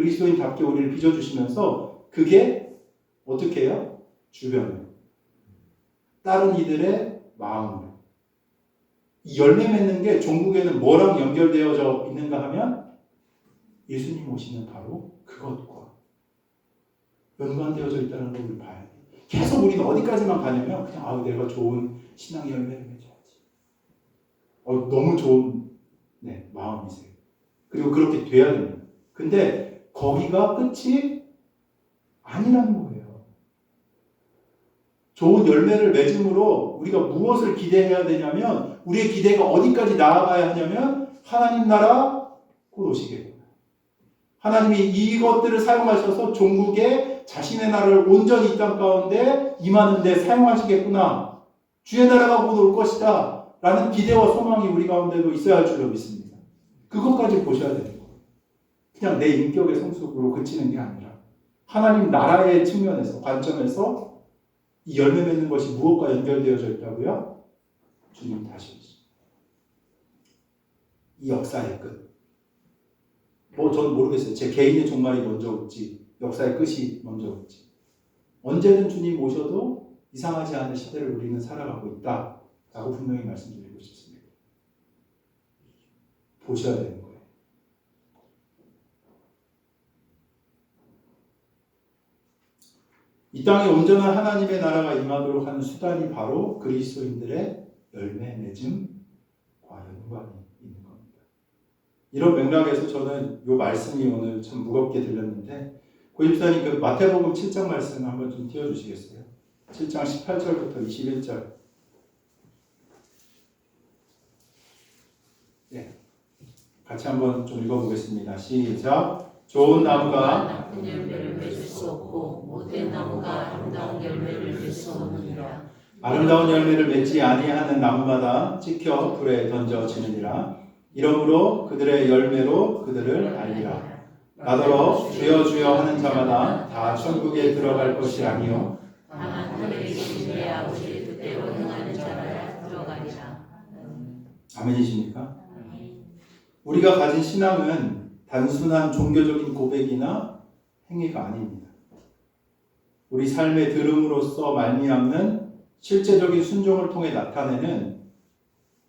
우리를 빚어주시면서 그게 어떻게 해요? 주변에 다른 이들의 마음을 이 열매 맺는 게 종국에는 뭐랑 연결되어져 있는가 하면 예수님 오시는 바로 그것과 연관되어져 있다는 걸 우리 봐야 돼요. 계속 우리는 어디까지만 가냐면 그냥 내가 좋은 신앙 열매를 맺어야지. 너무 좋은 마음이세요. 그리고 그렇게 돼야 됩니다. 근데 거기가 끝이 아니라는 거예요. 좋은 열매를 맺음으로 우리가 무엇을 기대해야 되냐면 우리의 기대가 어디까지 나아가야 하냐면 하나님 나라 곧 오시겠구나. 하나님이 이것들을 사용하셔서 종국에 자신의 나라를 온전히 이 땅 가운데 임하는 데 사용하시겠구나. 주의 나라가 곧 올 것이다. 라는 기대와 소망이 우리 가운데도 있어야 할 줄로 믿습니다. 그것까지 보셔야 되는 거예요. 그냥 내 인격의 성숙으로 그치는 게 아니라 하나님 나라의 측면에서 관점에서 이 열매 맺는 것이 무엇과 연결되어져 있다고요? 주님 다시 오시죠. 이 역사의 끝. 저는 모르겠어요. 제 개인의 종말이 먼저 올지 역사의 끝이 먼저 올지. 언제든 주님 오셔도 이상하지 않은 시대를 우리는 살아가고 있다라고 분명히 말씀드리고 싶습니다. 보셔야 되는 거예요. 이 땅에 온전한 하나님의 나라가 임하도록 하는 수단이 바로 그리스도인들의 열매 맺음과 연관이 있는 겁니다. 이런 맥락에서 저는 이 말씀이 오늘 참 무겁게 들렸는데 고집사님 그 마태복음 7장 말씀 한번 좀 띄워주시겠어요? 7장 18절부터 21절. 같이 한번 좀 읽어보겠습니다. 시작. 좋은 나무가 나쁜 열매를 맺을 수 없고 못된 나무가 아름다운 열매를 맺을 수 없느니라. 아름다운 열매를 맺지 아니하는 나무마다 찍혀 불에 던져지느니라. 이러므로 그들의 열매로 그들을 알리라. 나더러 주여 주여 하는 자마다 다 천국에 들어갈 것이 아니요 다만 하늘에 계신 내 아버지의 뜻대로 행하는 자라야 들어가리라. 아멘이십니까? 우리가 가진 신앙은 단순한 종교적인 고백이나 행위가 아닙니다. 우리 삶의 들음으로써 말미암는 실제적인 순종을 통해 나타내는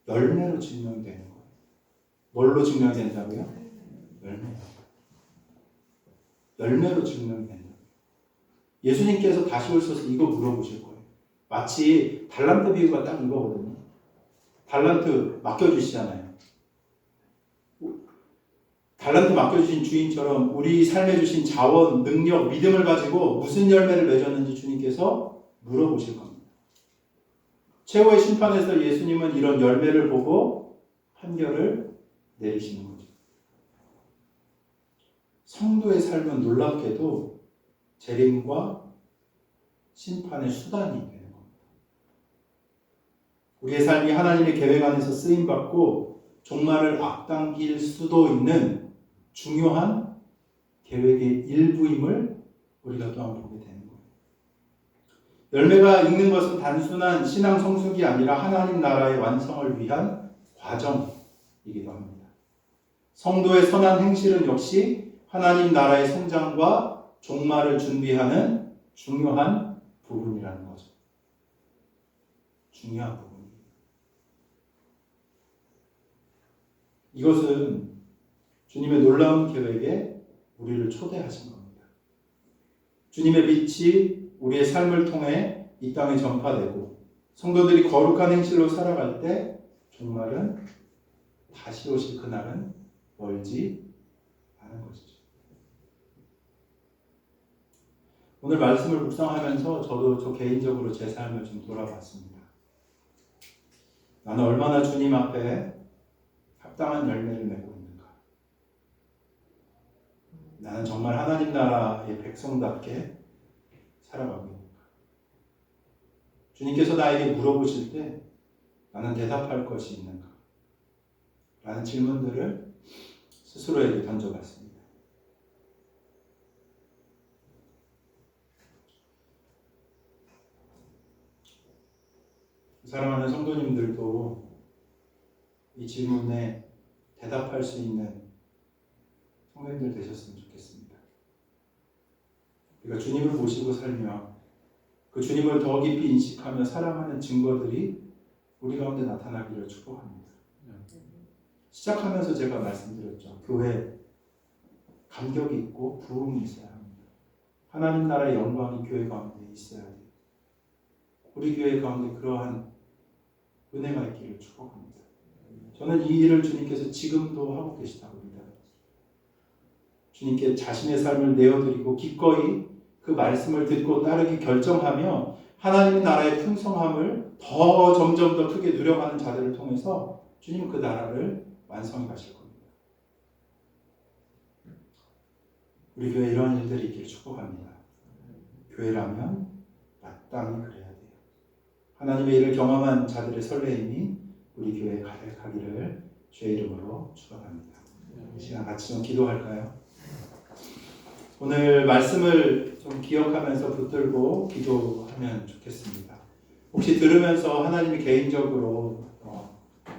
열매로 증명되는 거예요. 뭘로 증명된다고요? 열매로 증명된다. 예수님께서 다시 오셔서 이거 물어보실 거예요. 마치 달란트 비유가 딱 이거거든요. 달란트 맡겨주시잖아요. 달란트 맡겨주신 주인처럼 우리 삶에 주신 자원, 능력, 믿음을 가지고 무슨 열매를 맺었는지 주님께서 물어보실 겁니다. 최후의 심판에서 예수님은 이런 열매를 보고 판결을 내리시는 거죠. 성도의 삶은 놀랍게도 재림과 심판의 수단이 되는 겁니다. 우리의 삶이 하나님의 계획 안에서 쓰임받고 종말을 앞당길 수도 있는 중요한 계획의 일부임을 우리가 또한 보게 되는 거예요. 열매가 있는 것은 단순한 신앙 성숙이 아니라 하나님 나라의 완성을 위한 과정이기도 합니다. 성도의 선한 행실은 역시 하나님 나라의 성장과 종말을 준비하는 중요한 부분이라는 거죠. 중요한 부분이에요. 이것은 주님의 놀라운 계획에 우리를 초대하신 겁니다. 주님의 빛이 우리의 삶을 통해 이 땅에 전파되고 성도들이 거룩한 행실로 살아갈 때 종말은 다시 오실 그날은 멀지 않은 것이죠. 오늘 말씀을 묵상하면서 저도 저 개인적으로 제 삶을 좀 돌아봤습니다. 나는 얼마나 주님 앞에 합당한 열매를 맺고 있는가? 나는 정말 하나님 나라의 백성답게 살아가고 있는가? 주님께서 나에게 물어보실 때 나는 대답할 것이 있는가? 라는 질문들을 스스로에게 던져봤습니다. 사랑하는 성도님들도 이 질문에 대답할 수 있는 성도님들 되셨으면 좋겠습니다. 우리가 주님을 모시고 살며 그 주님을 더 깊이 인식하며 사랑하는 증거들이 우리 가운데 나타나기를 축복합니다. 시작하면서 제가 말씀드렸죠. 교회 감격이 있고 부흥이 있어야 합니다. 하나님 나라의 영광이 교회 가운데 있어야 돼요. 우리 교회 가운데 그러한 은혜가 있기를 축복합니다. 저는 이 일을 주님께서 지금도 하고 계시다고 믿어요. 주님께 자신의 삶을 내어드리고 기꺼이 그 말씀을 듣고 따르기 결정하며 하나님 나라의 풍성함을 더 점점 더 크게 누려가는 자들을 통해서 주님은 그 나라를 완성해 가실 겁니다. 우리 교회에 이런 일들이 있기를 축복합니다. 교회라면 마땅히 그래야 돼요. 하나님의 일을 경험한 자들의 설레임이 우리 교회에 가득하기를 주의 이름으로 축원합니다. 이 시간 같이 좀 기도할까요? 오늘 말씀을 좀 기억하면서 붙들고 기도하면 좋겠습니다. 혹시 들으면서 하나님이 개인적으로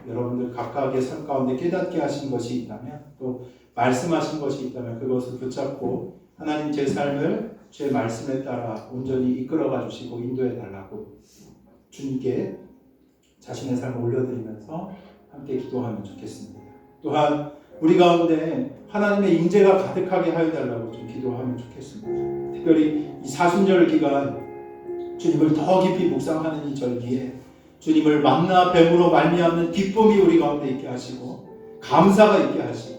여러분들 각각의 삶 가운데 깨닫게 하신 것이 있다면 또 말씀하신 것이 있다면 그것을 붙잡고 하나님 제 삶을 주의 말씀에 따라 온전히 이끌어가 주시고 인도해 달라고 주님께 자신의 삶을 올려드리면서 함께 기도하면 좋겠습니다. 또한 우리 가운데 하나님의 인재가 가득하게 하여 달라고 좀 기도하면 좋겠습니다. 특별히 이 사순절 기간 주님을 더 깊이 묵상하는 이 절기에 주님을 만나 뱀으로 말미암는 기쁨이 우리 가운데 있게 하시고 감사가 있게 하시고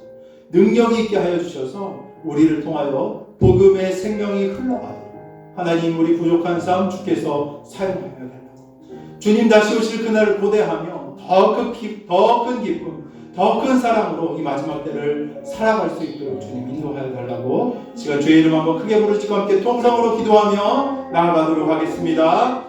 능력이 있게 하여 주셔서 우리를 통하여 복음의 생명이 흘러가도록 하나님 우리 부족한 삶 주께서 사용하여 달라고 주님 다시 오실 그날을 고대하며 더 큰 기쁨 더 큰 사랑으로 이 마지막 때를 살아갈 수 있도록 주님 인도하여 달라고 시간 주의 이름 한번 크게 부르시고 함께 통성으로 기도하며 나아가도록 하겠습니다.